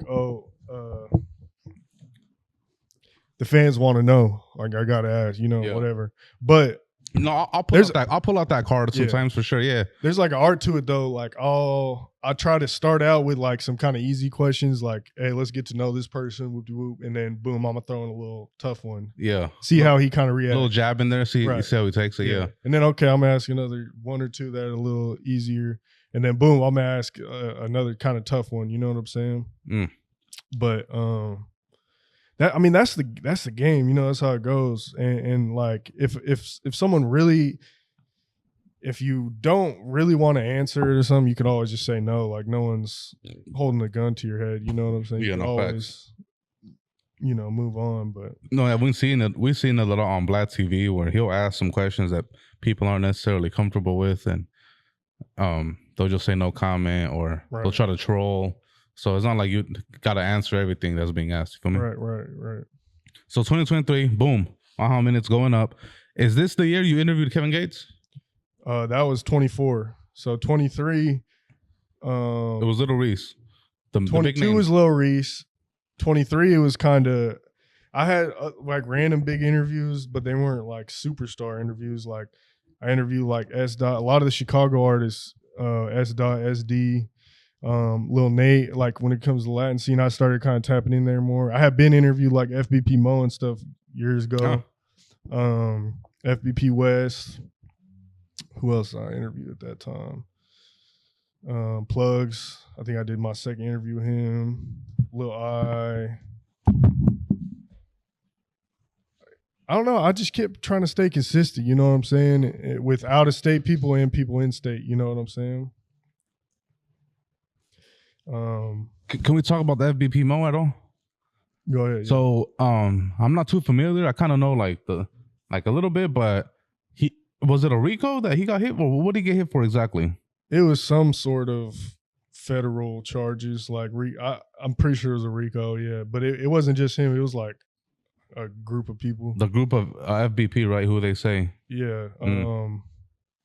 the fans want to know. Like, I got to ask, you know, whatever. But no, I'll pull out that card sometimes for sure. Yeah. There's like an art to it though. Like I try to start out with like some kind of easy questions like, hey, let's get to know this person, whoop de whoop, and then boom, I'm gonna throw in a little tough one. Yeah. See how he kind of reacts. A little jab in there, see how he takes it. Yeah. And then I'm gonna ask another one or two that are a little easier. And then boom, I'm gonna ask another kind of tough one. You know what I'm saying? But that's the game, you know, that's how it goes. And like if someone really, if you don't really want to answer it or something, you can always just say no. Like no one's holding a gun to your head, you know what I'm saying? You can always, you know, move on. But no, we've seen it a lot on Black TV where he'll ask some questions that people aren't necessarily comfortable with, and they'll just say no comment, or they'll try to troll. So it's not like you got to answer everything that's being asked. You feel me? Right. So 2023, boom, Aha minutes going up. Is this the year you interviewed Kevin Gates? That was 24. So 23. It was Little Reese. The 22 was Lil Reese. 23, it was kind of. I had like random big interviews, but they weren't like superstar interviews. Like I interviewed like S. Dot, a lot of the Chicago artists, S. Dot, SD, Lil Nate. Like when it comes to Latin scene, I started kind of tapping in there more. I had been interviewed like FBP Mo and stuff years ago. FBP West. Who else I interviewed at that time? Plugs. I think I did my second interview with him. Lil I don't know. I just kept trying to stay consistent. You know what I'm saying? With out of state people and people in state. You know what I'm saying? Can we talk about the FBP Mo at all? Go ahead. So I'm not too familiar. I kind of know like a little bit, but was it a RICO that he got hit for? What did he get hit for exactly? It was some sort of federal charges. Like I'm pretty sure it was a RICO, yeah. But it wasn't just him. It was like a group of people. The group of FBP, right? Who they say? Yeah.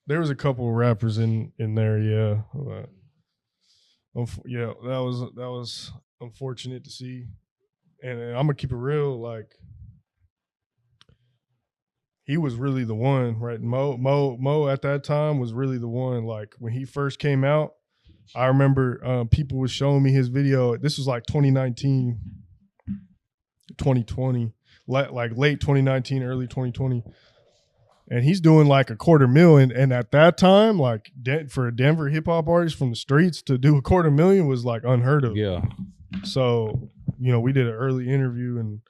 There was a couple of rappers in there, yeah. But, yeah, that was unfortunate to see. And I'm gonna keep it real, like he was really the one, right? Mo at that time was really the one. Like when he first came out, I remember people was showing me his video. This was like 2019, 2020, like late 2019, early 2020. And he's doing like $250,000. And at that time, like for a Denver hip hop artist from the streets to do $250,000 was like unheard of. Yeah. So, we did an early interview, and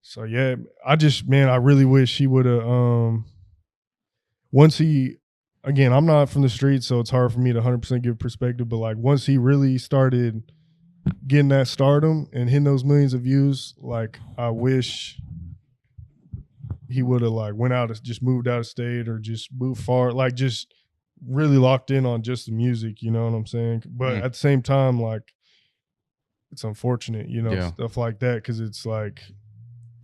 so yeah, I really wish he would have again, I'm not from the streets, so it's hard for me to 100% give perspective, but like once he really started getting that stardom and hitting those millions of views, like I wish he would have like just moved out of state or just moved far, like just really locked in on just the music, you know what I'm saying? But at the same time, like it's unfortunate, stuff like that, because it's like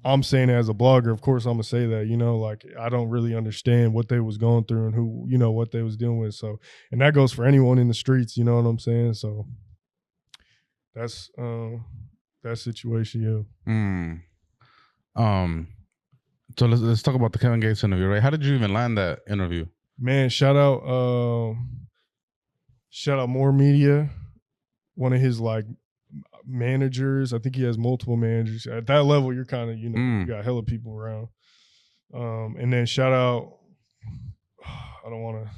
I'm saying as a blogger, of course I'm gonna say that, like I don't really understand what they was going through and who, what they was dealing with. So, and that goes for anyone in the streets, you know what I'm saying? So that's that situation, yeah. So let's talk about the Kevin Gates interview, right? How did you even land that interview? Man, shout out More Media, one of his like managers. I think he has multiple managers. At that level, you're kind of, you got hella people around. And then shout out, I don't want to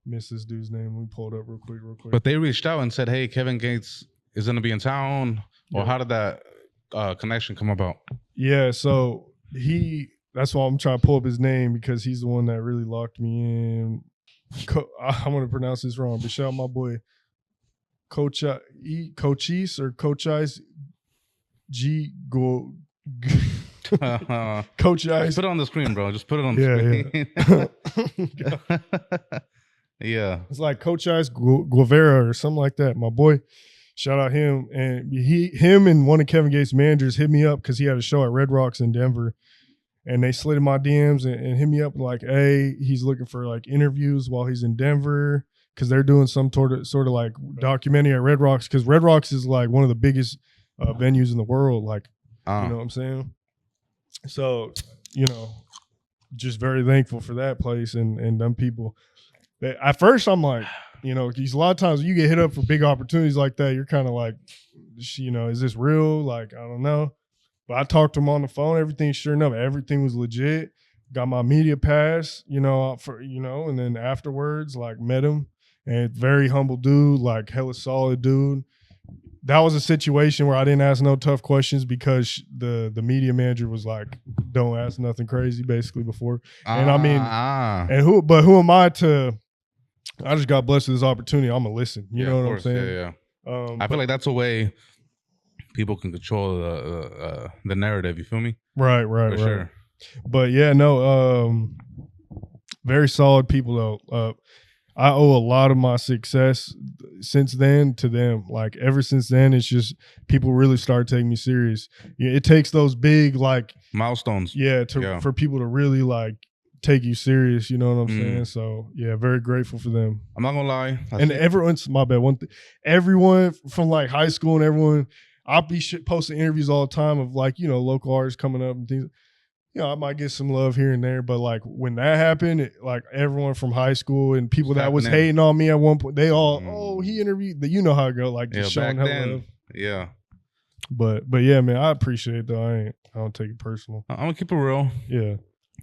miss this dude's name. Let me pull it up real quick. But they reached out and said, hey, Kevin Gates is going to be in town. Or how did that connection come about? Yeah, so that's why I'm trying to pull up his name, because he's the one that really locked me in. I'm going to pronounce this wrong, but shout out my boy Coachis G Go. Coach Ice. Put it on the screen, bro. Just put it on the screen. Yeah. It's like Coach Ice Guevara or something like that. My boy, shout out him. And him and one of Kevin Gates' managers hit me up because he had a show at Red Rocks in Denver. And they slid in my DMs and hit me up like, hey, he's looking for like interviews while he's in Denver, because they're doing some sort of like documentary at Red Rocks, because Red Rocks is like one of the biggest venues in the world. Like, you know what I'm saying? So, just very thankful for that place and them people. At first, I'm like, because a lot of times when you get hit up for big opportunities like that, you're kind of like, is this real? Like, I don't know. But I talked to him on the phone. Sure enough, everything was legit. Got my media pass, and then afterwards, like, met him. And very humble dude, like hella solid dude. That was a situation where I didn't ask no tough questions because the media manager was like, "Don't ask nothing crazy," basically before. And I mean, who am I to? I just got blessed with this opportunity. I'm gonna listen. You know what I'm saying? Yeah. I feel like that's a way people can control the narrative. You feel me? Right. Sure. But yeah, no. Very solid people though. I owe a lot of my success since then to them. Like ever since then, it's just people really start taking me serious. Yeah, it takes those big like milestones. Yeah, for people to really like take you serious. You know what I'm saying? So yeah, very grateful for them. I'm not gonna lie. And everyone's my bad. Everyone from like high school and everyone, I'll be posting interviews all the time of like local artists coming up and things. I might get some love here and there, but like when that happened, like everyone from high school and people that was hating on me at one point, they all, oh, he interviewed. You know how it go, like just showing hell love. Yeah. But yeah, man, I appreciate it though. I don't take it personal. I'm gonna keep it real. Yeah.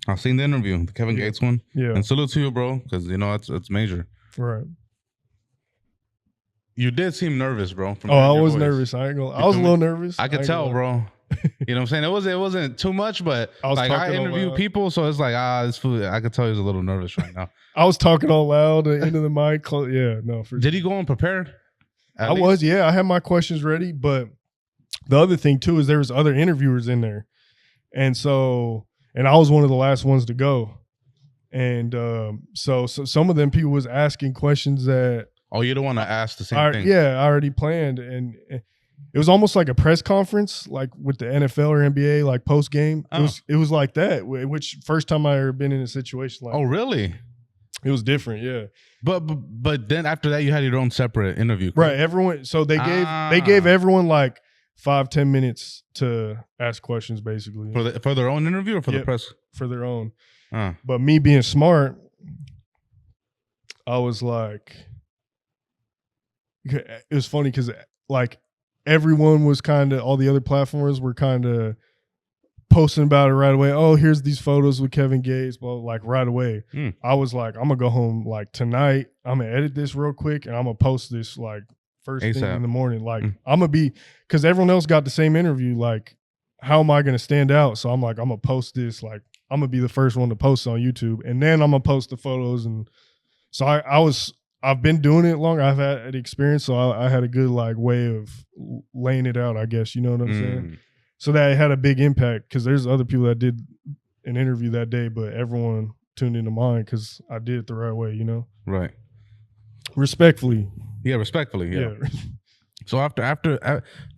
I've seen the interview, the Kevin Gates one. Yeah. And salute to you, bro, because it's major. Right. You did seem nervous, bro. I was nervous. I ain't gonna. I was a little nervous. I could tell, bro. You know what I'm saying? It wasn't too much, but I interview people, so it's like this food. I could tell he was a little nervous right now. I was talking all loud into the mic. Yeah, no. Did he go unprepared? I was. Yeah, I had my questions ready, but the other thing too is there was other interviewers in there, and I was one of the last ones to go, and so some of them people was asking questions that. Oh, you don't want to ask the same thing? Yeah, I already planned, and it was almost like a press conference, like with the NFL or NBA, like post game. Oh. It was like that. Which first time I ever been in a situation like. Oh, really? It was different, yeah. But then after that, you had your own separate interview, correct? Right? Everyone. So they gave everyone like 5-10 minutes to ask questions, basically for their own interview or for the press. For their own. But me being smart, I was like. It was funny because like everyone was all the other platforms were kind of posting about it right away. Oh, here's these photos with Kevin Gates, well, like right away. I was like, I'm gonna go home like tonight. I'm gonna edit this real quick and I'm gonna post this like first thing in the morning. Like I'm gonna be because everyone else got the same interview. Like, how am I gonna stand out? So I'm like, I'm gonna post this. Like, I'm gonna be the first one to post on YouTube, and then I'm gonna post the photos. And so I've been doing it long. I've had experience, so I had a good like way of laying it out, I guess. You know what I'm saying? So that it had a big impact because there's other people that did an interview that day, but everyone tuned into mine because I did it the right way, you know? Right. Respectfully. Yeah, respectfully. Yeah. So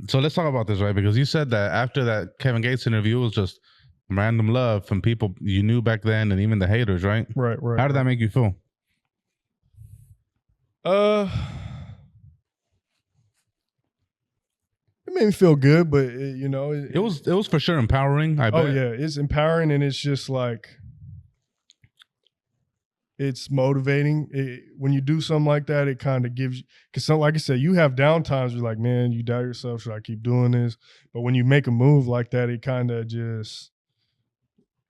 so let's talk about this, right? Because you said that after that Kevin Gates interview, it was just random love from people you knew back then and even the haters, right? Right. How did that make you feel? It made me feel good, but it was for sure empowering. I bet. Oh yeah, it's empowering, and it's just like it's motivating. When you do something like that, it kind of gives you because, like I said, you have down times. You're like, man, you doubt yourself. Should I keep doing this? But when you make a move like that, it kind of just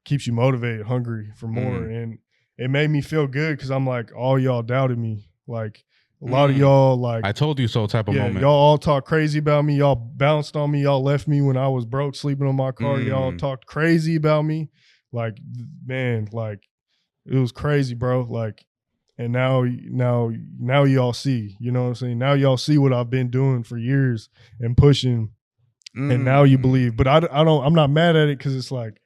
keeps you motivated, hungry for more, and it made me feel good because I'm like, all y'all doubted me. Like a lot of y'all, like I told you so type of moment. Y'all all talk crazy about me. Y'all bounced on me. Y'all left me when I was broke, sleeping on my car. Y'all talked crazy about me. Like, man, like it was crazy, bro. Like, and now y'all see. You know what I'm saying? Now y'all see what I've been doing for years and pushing, and now you believe. But I'm not mad at it because it's like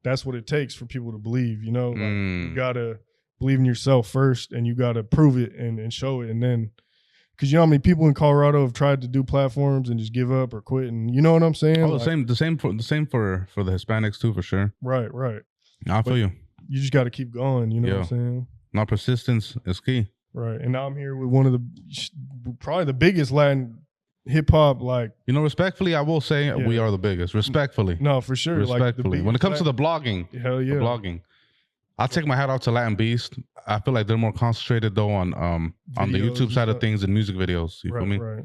that's what it takes for people to believe. You know, like, you gotta believe in yourself first, and you got to prove it and show it. And then, because you know how many people in Colorado have tried to do platforms and just give up or quit, and you know what I'm saying? Oh, the same for the Hispanics too, for sure. Right. I feel you. You just got to keep going. You know what I'm saying? Not persistence is key. Right. And now I'm here with one of probably the biggest Latin hip hop. Like, respectfully, I will say we are the biggest. Respectfully. No, for sure. Respectfully, when it comes to the blogging, hell yeah, I'll take my hat off to Latin Beast. I feel like they're more concentrated though on the YouTube side of things and music videos. You feel me? Right.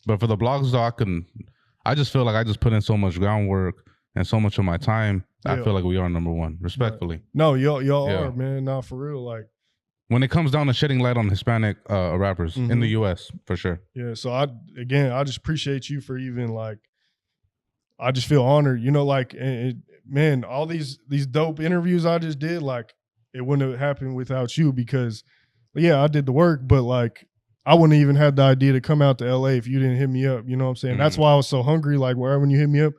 But for the blogs though, I just feel like I just put in so much groundwork and so much of my time. I feel like we are number one, respectfully. Right. No, y'all are, man. Not for real. Like when it comes down to shedding light on Hispanic rappers in the US, for sure. Yeah. So I just appreciate you for even like. I just feel honored, like, man, all these dope interviews I just did, like, it wouldn't have happened without you because, I did the work, but, like, I wouldn't even have the idea to come out to LA if you didn't hit me up, you know what I'm saying? That's why I was so hungry, like, when you hit me up,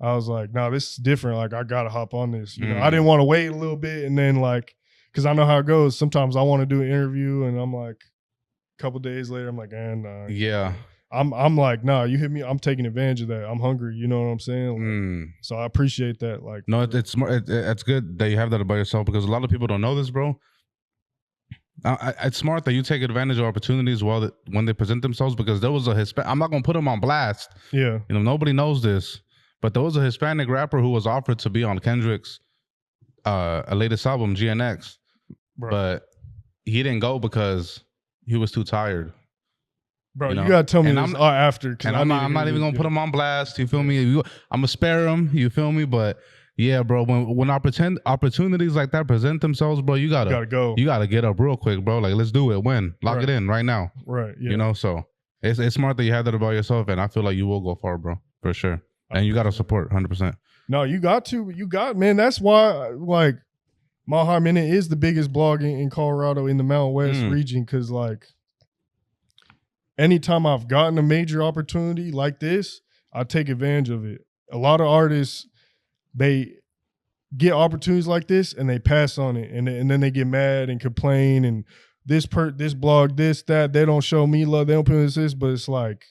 I was like, no, this is different. Like, I got to hop on this. You know, I didn't want to wait a little bit and then, like, because I know how it goes. Sometimes I want to do an interview, and I'm like, a couple days later, I'm like, nah. Yeah. I'm like, nah, you hit me. I'm taking advantage of that. I'm hungry. You know what I'm saying? Like, so I appreciate that. Like, no, it's good that you have that about yourself, because a lot of people don't know this, bro. It's smart that you take advantage of opportunities when they present themselves, because there was a Hispanic. I'm not gonna put him on blast. Yeah, you know, nobody knows this, but there was a Hispanic rapper who was offered to be on Kendrick's latest album, GNX, bro. but he didn't go because he was too tired. Bro, you gotta tell me this after, and I'm not even gonna put him on blast. You feel me? I'm gonna spare him. You feel me? But yeah, bro, when opportunities like that present themselves, bro, you gotta go. You gotta get up real quick, bro. Like, let's do it. Lock it in right now. Right. Yeah. You know, so it's smart that you have that about yourself, and I feel like you will go far, bro, for sure. And you gotta support 100%. No, you got to. Man, that's why, like, Mile High Minute is the biggest blog in Colorado, in the Mountain West region, because, like, anytime I've gotten a major opportunity like this, I take advantage of it. A lot of artists, they get opportunities like this and they pass on it, and then they get mad and complain, and this blog, this, that, they don't show me love, they don't put this, but it's like,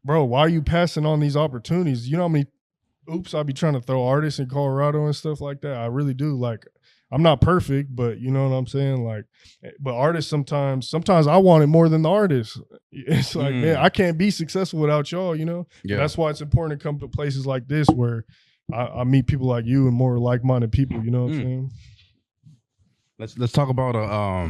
bro, why are you passing on these opportunities? You know how many oops I be trying to throw artists in Colorado and stuff like that? I really do. Like, I'm not perfect, but you know what I'm saying? Like, but artists sometimes I want it more than the artists. It's like, man, I can't be successful without y'all, you know? Yeah. That's why it's important to come to places like this where I meet people like you and more like-minded people, you know what I'm saying? Let's talk about all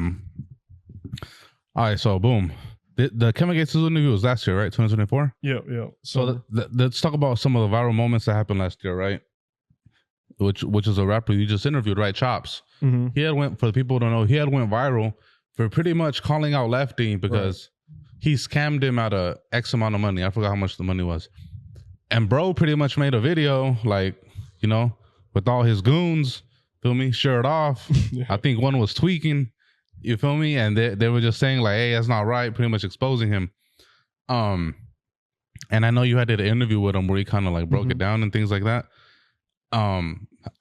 right, so boom. The Kevin Gates interview was last year, right? 2024? Yeah. So let's talk about some of the viral moments that happened last year, right? Which is a rapper you just interviewed, right? Chops. Mm-hmm. He had went, for the people who don't know, he had went viral for pretty much calling out Lefty because he scammed him out of X amount of money. I forgot how much the money was. And bro pretty much made a video, like, you know, with all his goons, feel me, shirt off. Yeah. I think one was tweaking, you feel me? And they were just saying like, hey, that's not right, pretty much exposing him. And I know you had an interview with him where he kind of like broke it down and things like that.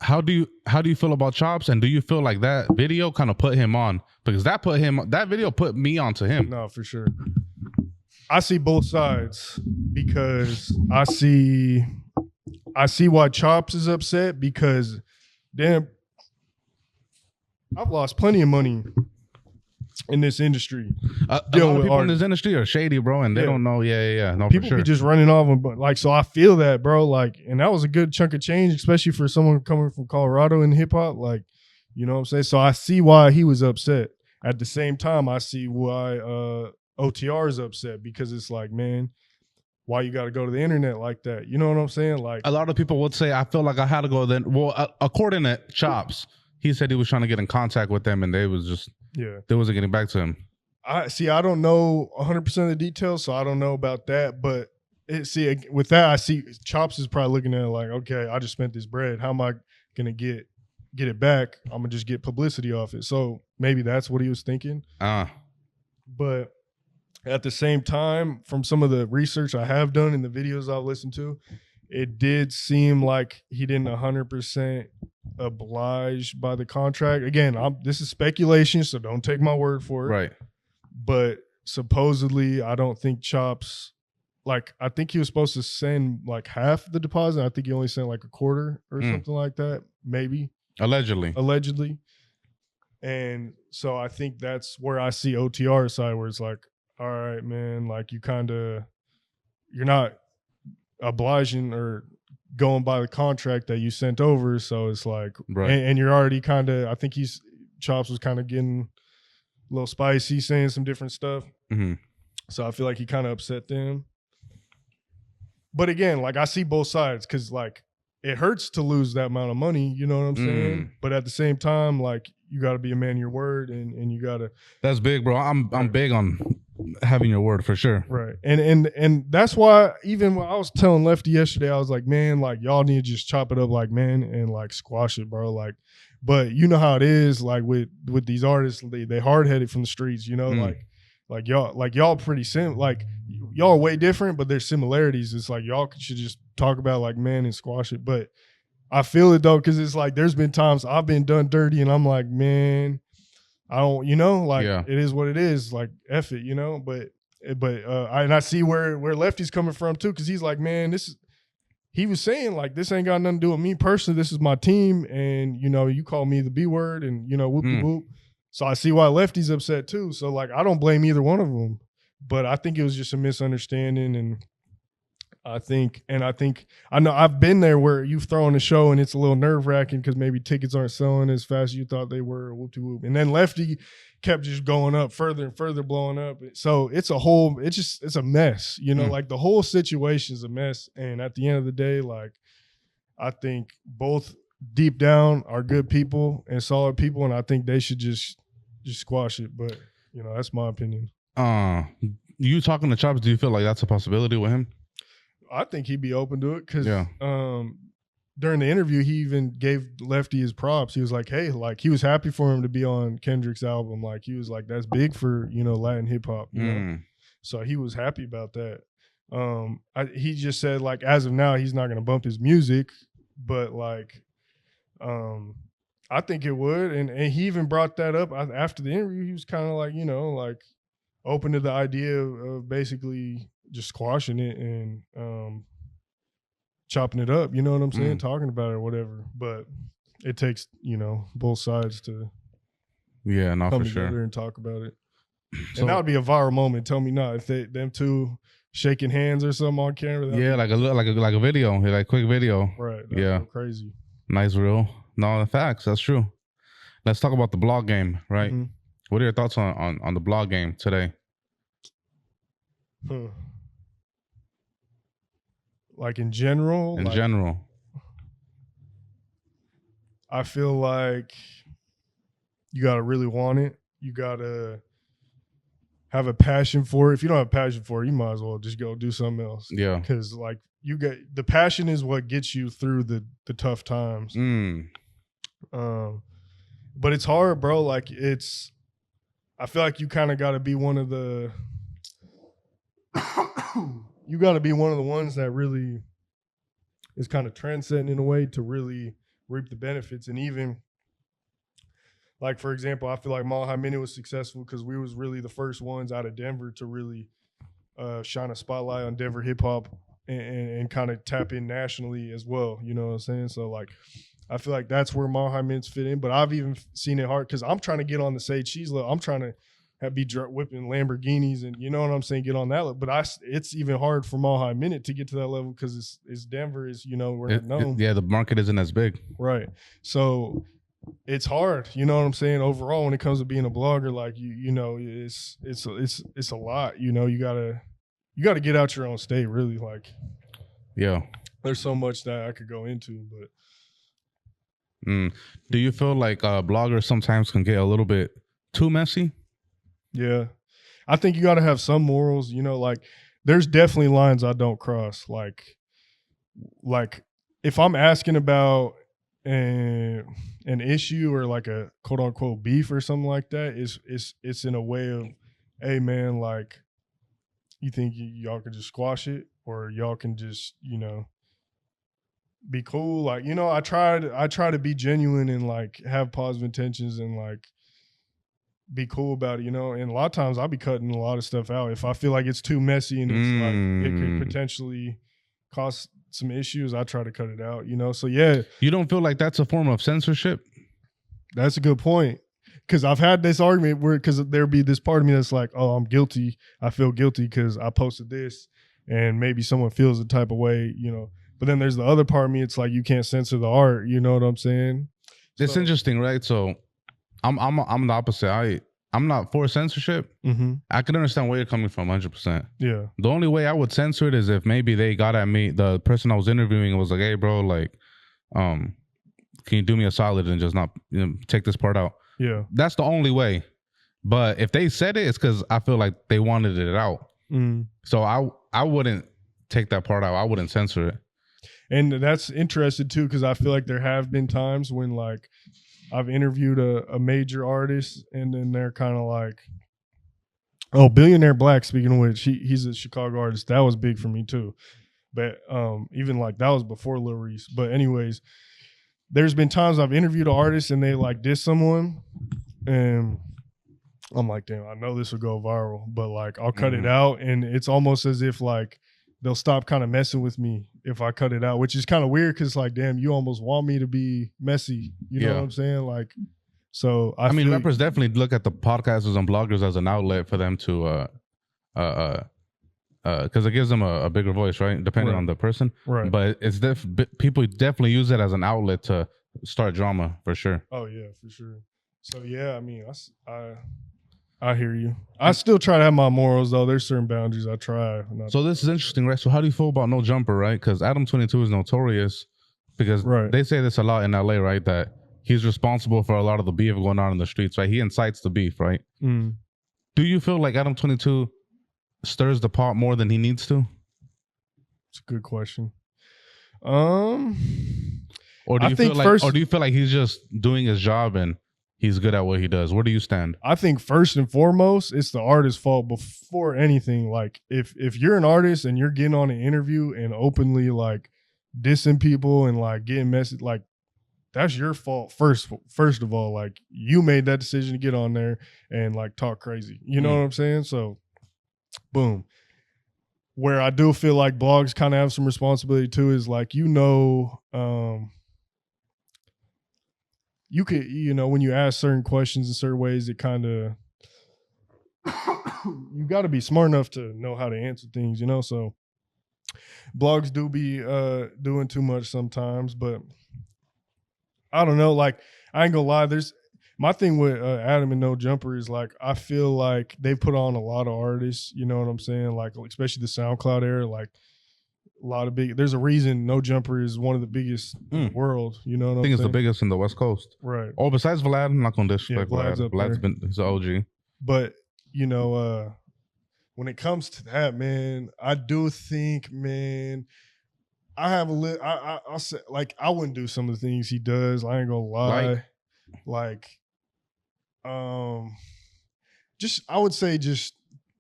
How do you feel about Chops, and do you feel like that video kind of put him on? Because that video put me onto him. No, for sure. I see both sides, because I see why Chops is upset, because damn, I've lost plenty of money in this industry. A lot of people in this industry are shady, bro, and they don't know. Yeah. No, people for sure. Be just running off, but like, so I feel that, bro. Like, and that was a good chunk of change, especially for someone coming from Colorado in hip hop. Like, you know what I'm saying? So I see why he was upset. At the same time, I see why OTR is upset, because it's like, man, why you got to go to the internet like that? You know what I'm saying? Like, a lot of people would say, I feel like I had to go then. Well, according to Chops, he said he was trying to get in contact with them, and they wasn't getting back to him. I don't know 100% of the details, so I don't know about that. But with that, I see Chops is probably looking at it like, okay, I just spent this bread. How am I gonna get it back? I'm gonna just get publicity off it. So maybe that's what he was thinking. But at the same time, from some of the research I have done and the videos I've listened to, it did seem like he didn't 100% oblige by the contract. Again, this is speculation, so don't take my word for it. Right. But supposedly, I don't think Chops, like, I think he was supposed to send like half the deposit. I think he only sent like a quarter or something like that, maybe. Allegedly. And so I think that's where I see OTR side, where it's like, all right, man, like, you're not obliging or going by the contract that you sent over. So it's like, and you're already kind of, I think Chops was kind of getting a little spicy, saying some different stuff. So I feel like he kind of upset them. But again, like, I see both sides, because like, it hurts to lose that amount of money, you know what I'm saying? But at the same time, like, you got to be a man of your word, and you got to. That's big, bro. I'm big on having your word, for sure. Right. And that's why, even when I was telling Lefty yesterday, I was like, man, like, y'all need to just chop it up, like, man, and like squash it, bro. Like, but you know how it is, like, with these artists, they hard-headed from the streets, you know, like y'all pretty like, y'all are way different, but there's similarities. It's like, y'all should just talk about, like, man, and squash it. But I feel it though, because it's like there's been times I've been done dirty, and I'm like, man, I don't, like Yeah. it is what it is. Like F it, But I see where Lefty's coming from too, because he's like, man, he was saying like this ain't got nothing to do with me personally. This is my team, and you call me the B word, and whoop de whoop. So I see why Lefty's upset too. So like I don't blame either one of them, but I think it was just a misunderstanding, and I think I know I've been there where you've thrown a show and it's a little nerve wracking because maybe tickets aren't selling as fast as you thought they were. Whoop de whoop, and then Lefty kept just going up further and further, blowing up. So it's a mess. Like the whole situation's a mess. And at the end of the day, like I think both deep down are good people and solid people, and I think they should just squash it. But that's my opinion. You talking to Chops? Do you feel like that's a possibility with him? I think he'd be open to it because during the interview, he even gave Lefty his props. He was like, hey, like he was happy for him to be on Kendrick's album. Like he was like, that's big for, Latin hip hop, know? So he was happy about that. He just said like, as of now, he's not going to bump his music, but like, I think it would. And he even brought that up after the interview. He was kind of like, like open to the idea of basically just squashing it and chopping it up, you know what I'm saying? Talking about it or whatever. But it takes, both sides to come for together sure and talk about it. So, and that would be a viral moment. Tell me not if them two shaking hands or something on camera. Yeah, like a video, like quick video. Right. Yeah. Crazy. Nice reel. No, facts. That's true. Let's talk about the blog game, right? Mm-hmm. What are your thoughts on the blog game today? Like in general? In general. I feel like you got to really want it. You got to have a passion for it. If you don't have a passion for it, you might as well just go do something else. Yeah. Because like the passion is what gets you through the tough times. But it's hard, bro. Like I feel like you kind of got to be one of the you got to be one of the ones that really is kind of trendsetting in a way to really reap the benefits. And even like, for example, I feel like Mile High Minute was successful because we was really the first ones out of Denver to really shine a spotlight on Denver hip hop and kind of tap in nationally as well. You know what I'm saying? So like, I feel like that's where Mile High Minutes fit in. But I've even seen it hard because I'm trying to get on the Say Cheese level. I'm trying to be whipping Lamborghinis and you know what I'm saying, get on that level. But it's even hard for Mile High Minute to get to that level because it's Denver is, we're not known. The market isn't as big. Right. So it's hard, you know what I'm saying, overall when it comes to being a blogger. Like it's a lot, you gotta get out your own state, really. Like there's so much that I could go into, but do you feel like bloggers sometimes can get a little bit too messy? Yeah. I think you got to have some morals, like there's definitely lines I don't cross. Like if I'm asking about an issue or like a quote unquote beef or something like that, it's in a way of, hey man, like you think y'all can just squash it or y'all can just, be cool. Like, I try to be genuine and like have positive intentions and like be cool about it, and a lot of times I'll be cutting a lot of stuff out if I feel like it's too messy and it's like it could potentially cause some issues. I try to cut it out, so yeah. You don't feel like that's a form of censorship? That's a good point, because I've had this argument where because there'd be this part of me that's like, oh, I'm guilty, I feel guilty because I posted this and maybe someone feels the type of way, but then there's the other part of me, it's like you can't censor the art, you know what I'm saying? It's interesting, right? So I'm the opposite. I'm not for censorship. Mm-hmm. I can understand where you're coming from 100%. Yeah. The only way I would censor it is if maybe they got at me, the person I was interviewing was like, hey bro, like, can you do me a solid and just not take this part out? Yeah. That's the only way. But if they said it, it's because I feel like they wanted it out. So I wouldn't take that part out. I wouldn't censor it. And that's interesting too, because I feel like there have been times when like I've interviewed a major artist and then they're kind of like, oh, Billionaire Black, speaking of which, he's a Chicago artist. That was big for me too. But even like that was before Lil Reese. But anyways, there's been times I've interviewed an artist and they like diss someone, and I'm like, damn, I know this will go viral, but like I'll cut it out, and it's almost as if like they'll stop kind of messing with me if I cut it out, which is kind of weird because like, damn, you almost want me to be messy, you know what I'm saying? Like, so I mean, rappers definitely look at the podcasters and bloggers as an outlet for them to because it gives them a bigger voice, right? Depending on the person, right? But it's people definitely use it as an outlet to start drama for sure. Oh yeah, for sure. So yeah, I mean, I hear you. I still try to have my morals though. There's certain boundaries I try. So this is interesting, right? So how do you feel about No Jumper, right? Because Adam 22 is notorious because they say this a lot in LA, right? That he's responsible for a lot of the beef going on in the streets, right? He incites the beef, right? Mm. Do you feel like Adam 22 stirs the pot more than he needs to? It's a good question. Or do you feel like he's just doing his job and he's good at what he does? Where do you stand? I think first and foremost, it's the artist's fault before anything. Like if you're an artist and you're getting on an interview and openly like dissing people and like getting messy, like that's your fault first of all. Like you made that decision to get on there and like talk crazy. You know what I'm saying? So boom. Where I do feel like blogs kind of have some responsibility too is like, you could, when you ask certain questions in certain ways, it kind of, you got to be smart enough to know how to answer things, so blogs do be doing too much sometimes, but I don't know. Like, I ain't gonna lie. My thing with Adam and No Jumper is like, I feel like they put on a lot of artists, you know what I'm saying? Like, especially the SoundCloud era, like a lot of there's a reason No Jumper is one of the biggest in the world, you know what I'm saying? I think it's the biggest in the West Coast. Right. Oh, besides Vlad, I'm not gonna disrespect Vlad. He's an OG. But, when it comes to that, man, I do think, man, I have I'll say, like, I wouldn't do some of the things he does. I ain't gonna lie. I would say just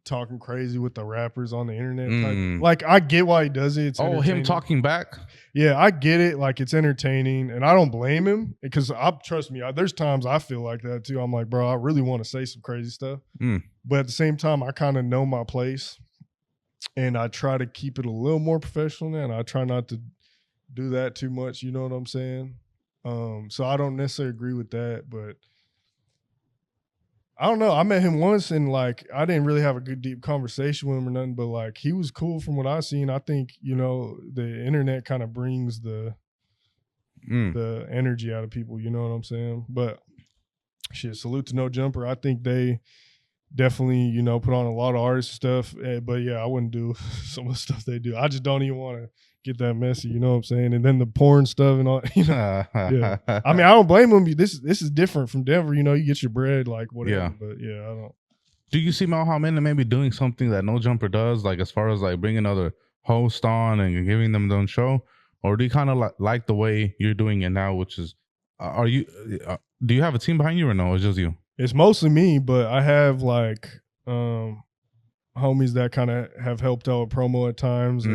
talking crazy with the rappers on the internet. Like, I get why he does it. It's him talking back? Yeah, I get it. Like, it's entertaining, and I don't blame him because trust me, there's times I feel like that too. I'm like, bro, I really want to say some crazy stuff. But at the same time, I kind of know my place, and I try to keep it a little more professional, and I try not to do that too much. You know what I'm saying? So I don't necessarily agree with that, but I don't know. I met him once and like I didn't really have a good deep conversation with him or nothing, but like he was cool from what I've seen. I think, the internet kind of brings the energy out of people, you know what I'm saying? But shit, salute to No Jumper. I think they definitely, put on a lot of artist stuff. But yeah, I wouldn't do some of the stuff they do. I just don't even want to get that messy, you know what I'm saying? And then the porn stuff and all, Yeah. I mean, I don't blame them. This is different from Denver, you get your bread, like whatever. Yeah. But yeah, I don't. Do you see Malhaman maybe doing something that No Jumper does, like as far as like bringing other hosts on and giving them their own show? Or do you kind of like the way you're doing it now, which is, do you have a team behind you or no? It's just you? It's mostly me, but I have like homies that kind of have helped out with promo at times.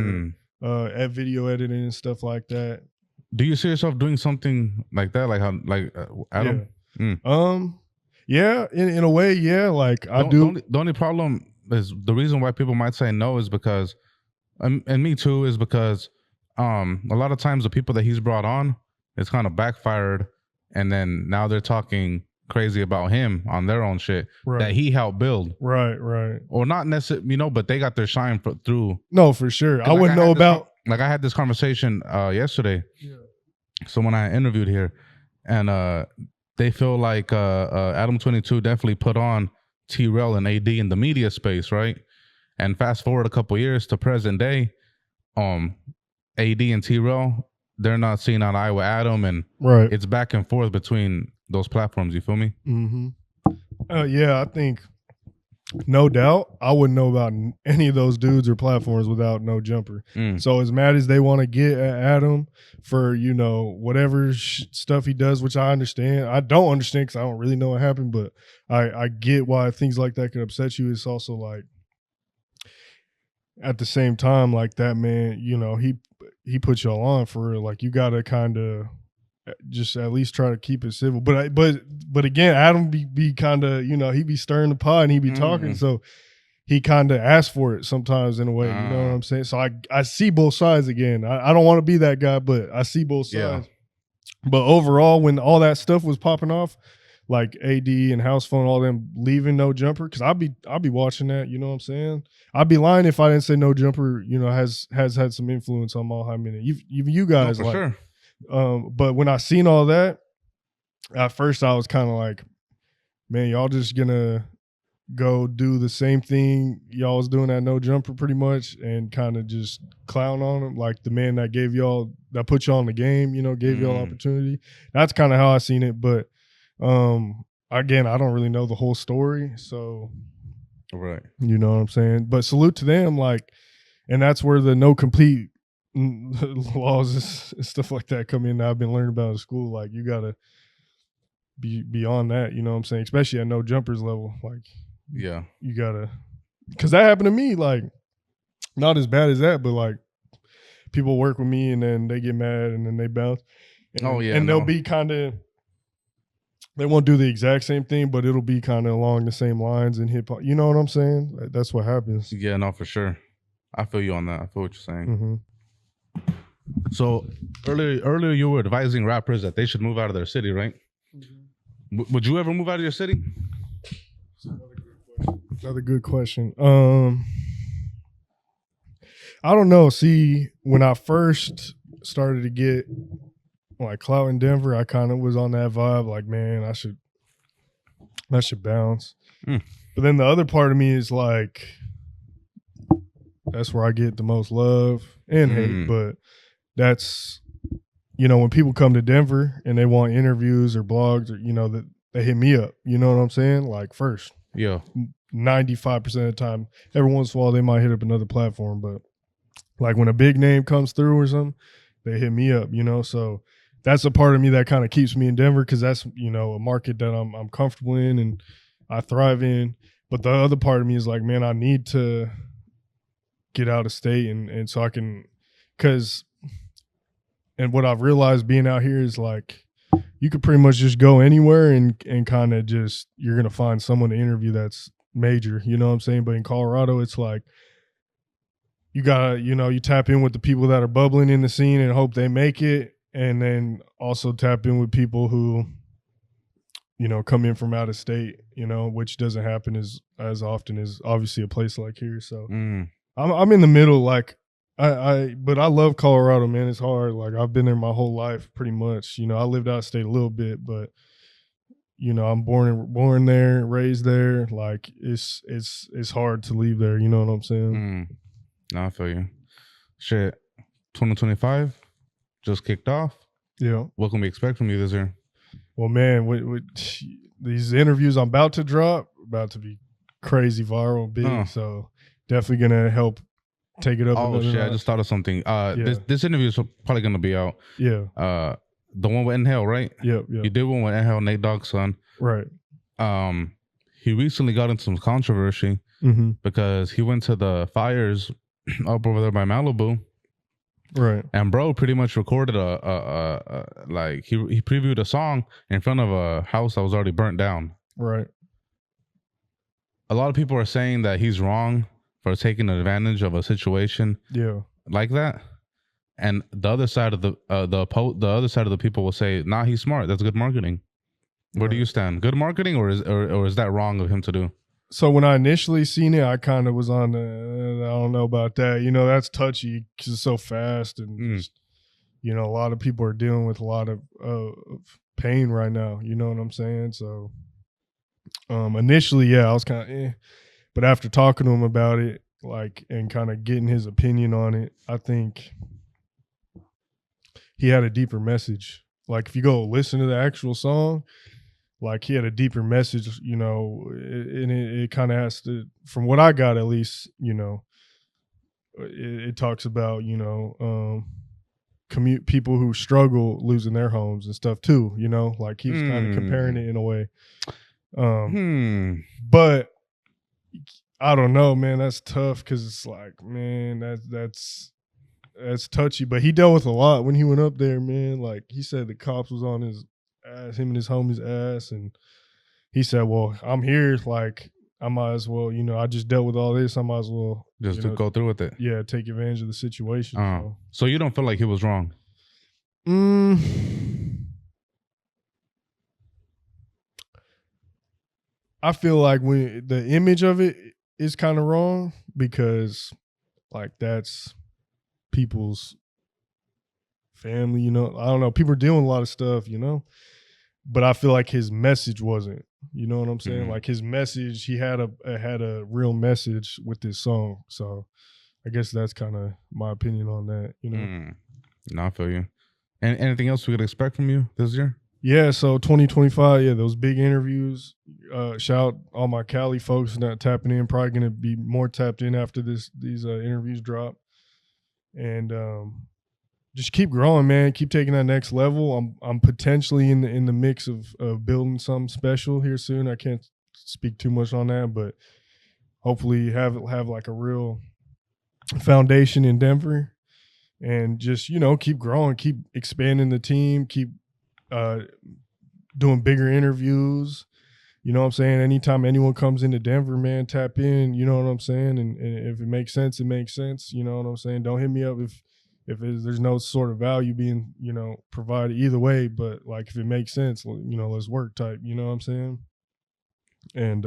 At video editing and stuff like that. Do you see yourself doing something like that, like how, Adam? Yeah. Yeah, in a way, yeah. Like I do. The only problem is the reason why people might say no is because, and me too, is because a lot of times the people that he's brought on, it's kind of backfired, and then now they're talking crazy about him on their own shit that he helped build. Right. Or not necessarily, but they got their shine through. No, for sure. I wouldn't know about. I had this conversation yesterday. Yeah. Someone I interviewed here, and they feel like Adam 22 definitely put on T-Rel and AD in the media space, right? And fast forward a couple years to present day, AD and T-Rel, they're not seeing eye to eye with Adam, and it's back and forth between those platforms. You feel me? Mm-hmm. Yeah, I think no doubt I wouldn't know about any of those dudes or platforms without No Jumper. So as mad as they want to get at Adam for, whatever stuff he does, which I understand. I don't understand because I don't really know what happened, but I get why things like that could upset you. It's also like, at the same time, like that man, he put y'all on for real. Like you got to kind of just at least try to keep it civil. But again, Adam be kind of, you know, he be stirring the pot and he be talking, so he kind of asks for it sometimes in a way. You know what I'm saying? So I see both sides again. I don't want to be that guy, but I see both sides. But overall, when all that stuff was popping off, like AD and House Phone, all them leaving No Jumper, because I'll be watching that. You know what I'm saying? I'd be lying if I didn't say No Jumper, you know, has had some influence on Mile High Minute. You guys, no, for like, sure. but when I seen all that, at first I was kind of like, man, y'all just gonna go do the same thing y'all was doing at No Jumper pretty much, and kind of just clown on him, like the man that gave y'all, that put y'all in the game, you know, gave y'all opportunity. That's kind of how I seen it. But again, I don't really know the whole story, so right, you know what I'm saying? But salute to them, like, and that's where the no complete laws and stuff like that come in that I've been learning about in school. Like, you gotta be beyond that, you know what I'm saying? Especially at No Jumpers level. Like, yeah, you gotta, because that happened to me, like, not as bad as that, but like, people work with me and then they get mad and then they bounce. And, and they'll be kind of, they won't do the exact same thing, but it'll be kind of along the same lines in hip hop. You know what I'm saying? That's what happens. Yeah, no, for sure. I feel you on that. I feel what you're saying. So earlier you were advising rappers that they should move out of their city, right? Would you ever move out of your city? Another good question. I don't know. See, when I first started to get like clout in Denver, I kind of was on that vibe, like, man, I should bounce. But then the other part of me is like, that's where I get the most love and hate. But that's, you know, when people come to Denver and they want interviews or blogs, or, you know, that they hit me up. You know what I'm saying? Like, first. Yeah. 95% of the time. Every once in a while they might hit up another platform, but like when a big name comes through or something, they hit me up, you know. So that's a part of me that kind of keeps me in Denver, because that's, you know, a market that I'm comfortable in and I thrive in. But the other part of me is like, man, I need to get out of state and so I can, because, and what I've realized being out here is like, you could pretty much just go anywhere and kind of just, you're going to find someone to interview that's major, you know what I'm saying? But in Colorado, it's like, you gotta, you know, you tap in with the people that are bubbling in the scene and hope they make it. And then also tap in with people who, you know, come in from out of state, you know, which doesn't happen as often as obviously a place like here. So I'm in the middle, like, but I love Colorado, man. It's hard. Like, I've been there my whole life pretty much. You know, I lived out of state a little bit, but you know, I'm born there, raised there. Like, it's hard to leave there. You know what I'm saying? No, I feel you. Shit, 2025 just kicked off. Yeah. What can we expect from you this year? Well, man, with these interviews I'm about to drop, about to be crazy viral, big. So definitely gonna help take it up. Oh shit! I just thought of something. This interview is probably gonna be out. Yeah. The one with Inhale, right? Yep. You did one with Inhale, Nate Dogg's son. Right. He recently got into some controversy because he went to the fires up over there by Malibu. Right. And bro pretty much recorded like he previewed a song in front of a house that was already burnt down. Right. A lot of people are saying that he's wrong for taking advantage of a situation like that. And the other side of the other side of the people will say, nah, he's smart. That's good marketing. Where do you stand? Good marketing, or is that wrong of him to do? So when I initially seen it, I kind of was on the, I don't know about that. You know, that's touchy because it's so fast, and just, you know, a lot of people are dealing with a lot of pain right now. You know what I'm saying? So initially, I was kind of but after talking to him about it, like, and kind of getting his opinion on it, I think he had a deeper message. Like, if you go listen to the actual song, like, he had a deeper message, you know, and it kind of has to, from what I got at least, you know, it talks about, you know, people who struggle losing their homes and stuff too, you know, like, he was kind of comparing it in a way. But I don't know, man, that's tough, because it's like, man, that's that's touchy. But he dealt with a lot when he went up there, man. Like he said, the cops was on his ass, him and his homie's ass, and he said, "Well, I'm here. Like I might as well, I just dealt with all this. I might as well just to go through with it. Yeah, take advantage of the situation." So you don't feel like he was wrong? I feel like when the image of it is kind of wrong because like that's people's family, I don't know. People are dealing with a lot of stuff, but I feel like his message wasn't, you know what I'm saying? Like his message, he had a real message with this song. So I guess that's kind of my opinion on that, No, I feel you. And anything else we could expect from you this year? Yeah, so 2025, those big interviews. Shout out all my Cali folks not tapping in. Probably going to be more tapped in after these interviews drop. And just keep growing, man. Keep taking that next level. I'm potentially in the mix of building something special here soon. I can't speak too much on that, but hopefully have like a real foundation in Denver, and just keep growing, keep expanding the team, keep doing bigger interviews. You know what I'm saying? Anytime anyone comes into Denver, man, tap in. You know what I'm saying? And if it makes sense, it makes sense. You know what I'm saying? Don't hit me up if there's no sort of value being provided either way. But like if it makes sense, let's work type. You know what I'm saying? And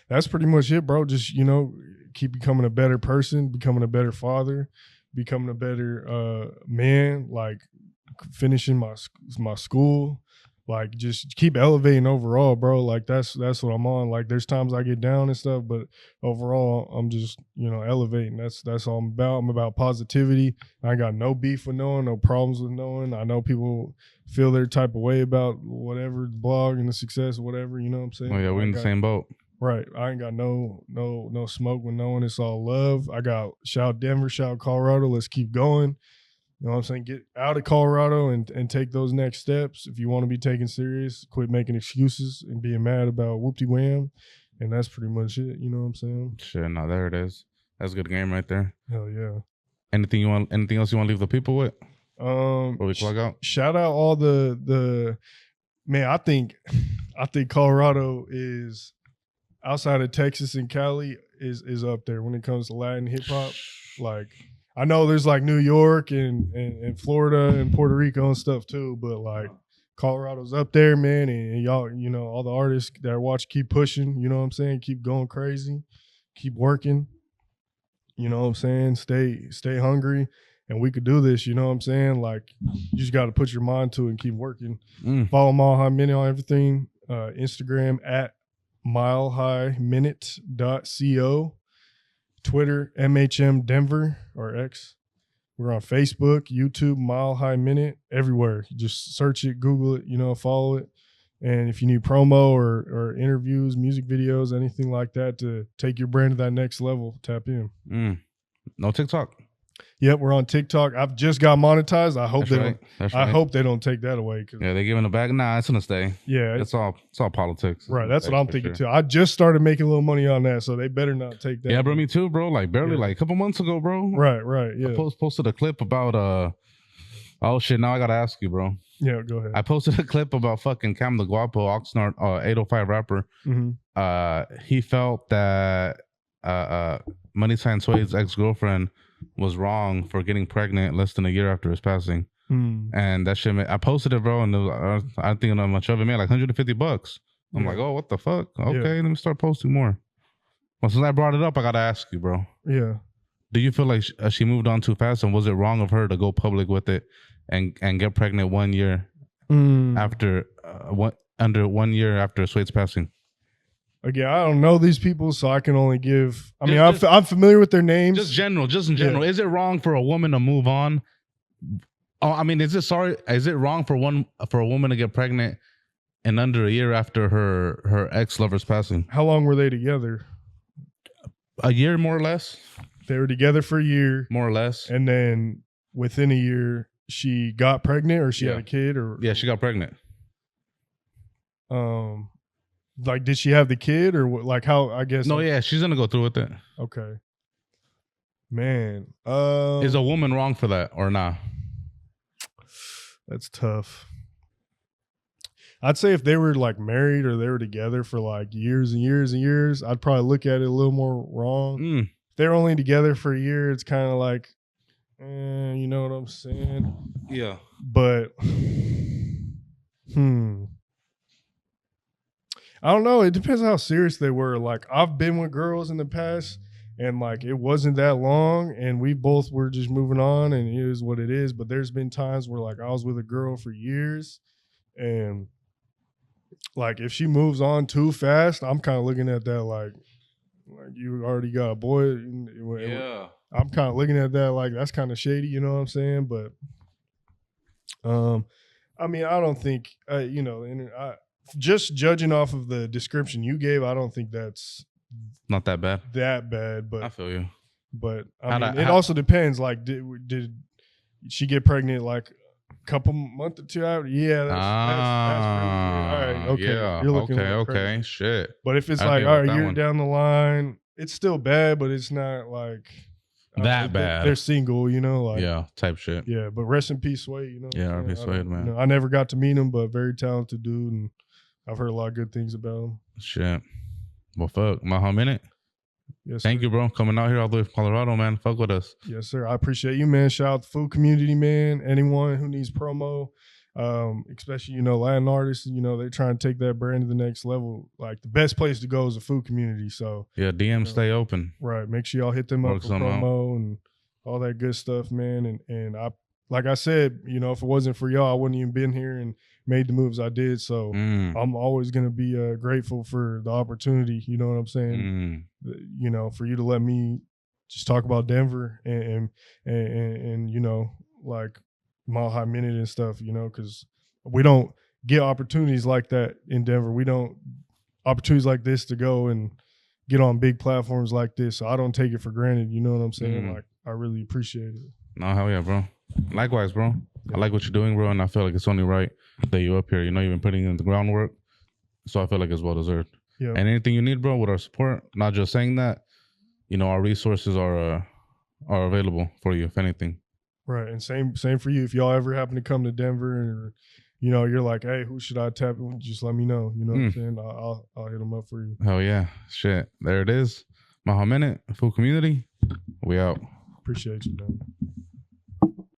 that's pretty much it, bro. Just keep becoming a better person, becoming a better father, becoming a better man. Like finishing my school, like just keep elevating overall, bro. Like that's what I'm on. Like there's times I get down and stuff, but overall I'm just elevating. That's all I'm about. I'm about positivity. I ain't got no beef with no one, no problems with no one. I know people feel their type of way about whatever, the blog and the success or whatever, you know what I'm saying? Oh yeah, we're in the same boat. Right. I ain't got no smoke with no one. It's all love. I got shout Denver, shout Colorado. Let's keep going. You know what I'm saying? Get out of Colorado and take those next steps. If you want to be taken serious, quit making excuses and being mad about whoop-de-wham. And that's pretty much it. You know what I'm saying? Sure. No, there it is. That's a good game right there. Hell yeah. Anything else you want to leave the people with? Before we plug out? Shout out all the man, I think Colorado is outside of Texas and Cali is up there when it comes to Latin hip hop. Like I know there's like New York and Florida and Puerto Rico and stuff too, but like Colorado's up there, man. And y'all, all the artists that are watching, keep pushing, you know what I'm saying? Keep going crazy, keep working, you know what I'm saying? Stay hungry, and we could do this, you know what I'm saying? Like you just got to put your mind to it and keep working. Follow Mile High Minute on everything. Instagram at milehighminute.co. Twitter, MHM Denver or X. We're on Facebook, YouTube, Mile High Minute, everywhere. You just search it, Google it, follow it. And if you need promo or interviews, music videos, anything like that to take your brand to that next level, tap in. No TikTok? Yep, we're on TikTok. I've just got monetized. I hope I hope they don't take that away. Yeah, they're giving it back. Nah, it's gonna stay. Yeah, it's all politics. Right, that's what I'm thinking too. I just started making a little money on that, so they better not take that. Yeah, bro, me too, bro. Like barely, like a couple months ago, bro. Right. Yeah, I posted a clip about oh shit. Now I gotta ask you, bro. Yeah, go ahead. I posted a clip about fucking Cam the Guapo, Oxnard, 805 rapper. He felt that Money Sign Suede's ex-girlfriend was wrong for getting pregnant less than a year after his passing. And that shit, I posted it, bro, and I didn't think much of it, man, like $150. I'm like, oh, what the fuck? Okay, let me start posting more. Well, since I brought it up, I gotta ask you, bro. Yeah. Do you feel like she moved on too fast, and was it wrong of her to go public with it and get pregnant 1 year after under 1 year after Suede's passing? Again, I don't know these people, so I can only give. I mean, I'm familiar with their names. Just in general. Yeah. Is it wrong for a woman to move on? Oh, I mean, is it wrong for a woman to get pregnant in under a year after her ex-lover's passing? How long were they together? A year, more or less. They were together for a year, more or less, and then within a year, she got pregnant, or she had a kid, or she got pregnant. Like, did she have the kid, or like how? I guess. No, yeah, she's gonna go through with it. Okay. Man, Is a woman wrong for that or not? That's tough. I'd say if they were like married or they were together for like years and years and years, I'd probably look at it a little more wrong. If they're only together for a year, it's kind of like, you know what I'm saying? Yeah. But, I don't know. It depends how serious they were. Like, I've been with girls in the past and like it wasn't that long and we both were just moving on and it is what it is. But there's been times where like I was with a girl for years and like if she moves on too fast, I'm kind of looking at that like you already got a boy. Yeah. I'm kind of looking at that like that's kind of shady, you know what I'm saying? But I mean, I don't think you know, and just judging off of the description you gave, I don't think that's not that bad. But I feel you. But I mean, it also depends. Like, did she get pregnant like a couple months or two out? Yeah, that's really weird. All right, okay, yeah, you're looking crazy. Shit. But if it's like, all right, you're down the line, it's still bad, but it's not like that bad. They're single, you know, like type shit. Yeah, but rest in peace, Sway. You know, R.I.P. Sway, man. You know, I never got to meet him, but very talented dude, and I've heard a lot of good things about him. Shit. Well, fuck, my home minute. Yes, thank you, bro. Coming out here all the way from Colorado, man. Fuck with us. Yes, sir. I appreciate you, man. Shout out to the food community, man. Anyone who needs promo, especially, you know, Latin artists, you know, they're trying to take that brand to the next level. Like the best place to go is the food community. So yeah, DM stay open. Right. Make sure y'all hit them up for promo and all that good stuff, man. And I, like I said, you know, if it wasn't for y'all, I wouldn't even been here and made the moves I did. So I'm always going to be grateful for the opportunity. You know what I'm saying? You know, for you to let me just talk about Denver and you know, like Mile High Minute and stuff, you know, because we don't get opportunities like that in Denver. We don't opportunities like this to go and get on big platforms like this. So I don't take it for granted. You know what I'm saying? Like, I really appreciate it. No, hell yeah, bro. Likewise, bro. Yeah. I like what you're doing, bro, and I feel like it's only right that you're up here. You know, you've been putting in the groundwork, so I feel like it's well deserved. Yeah. And anything you need, bro, with our support, not just saying that, you know, our resources are available for you, if anything. Right, and same for you. If y'all ever happen to come to Denver, and you know, you're like, hey, who should I tap? Just let me know. You know what I'm saying? I'll hit them up for you. Hell yeah, shit. There it is. Maha Minute, full community. We out. Appreciate you, man.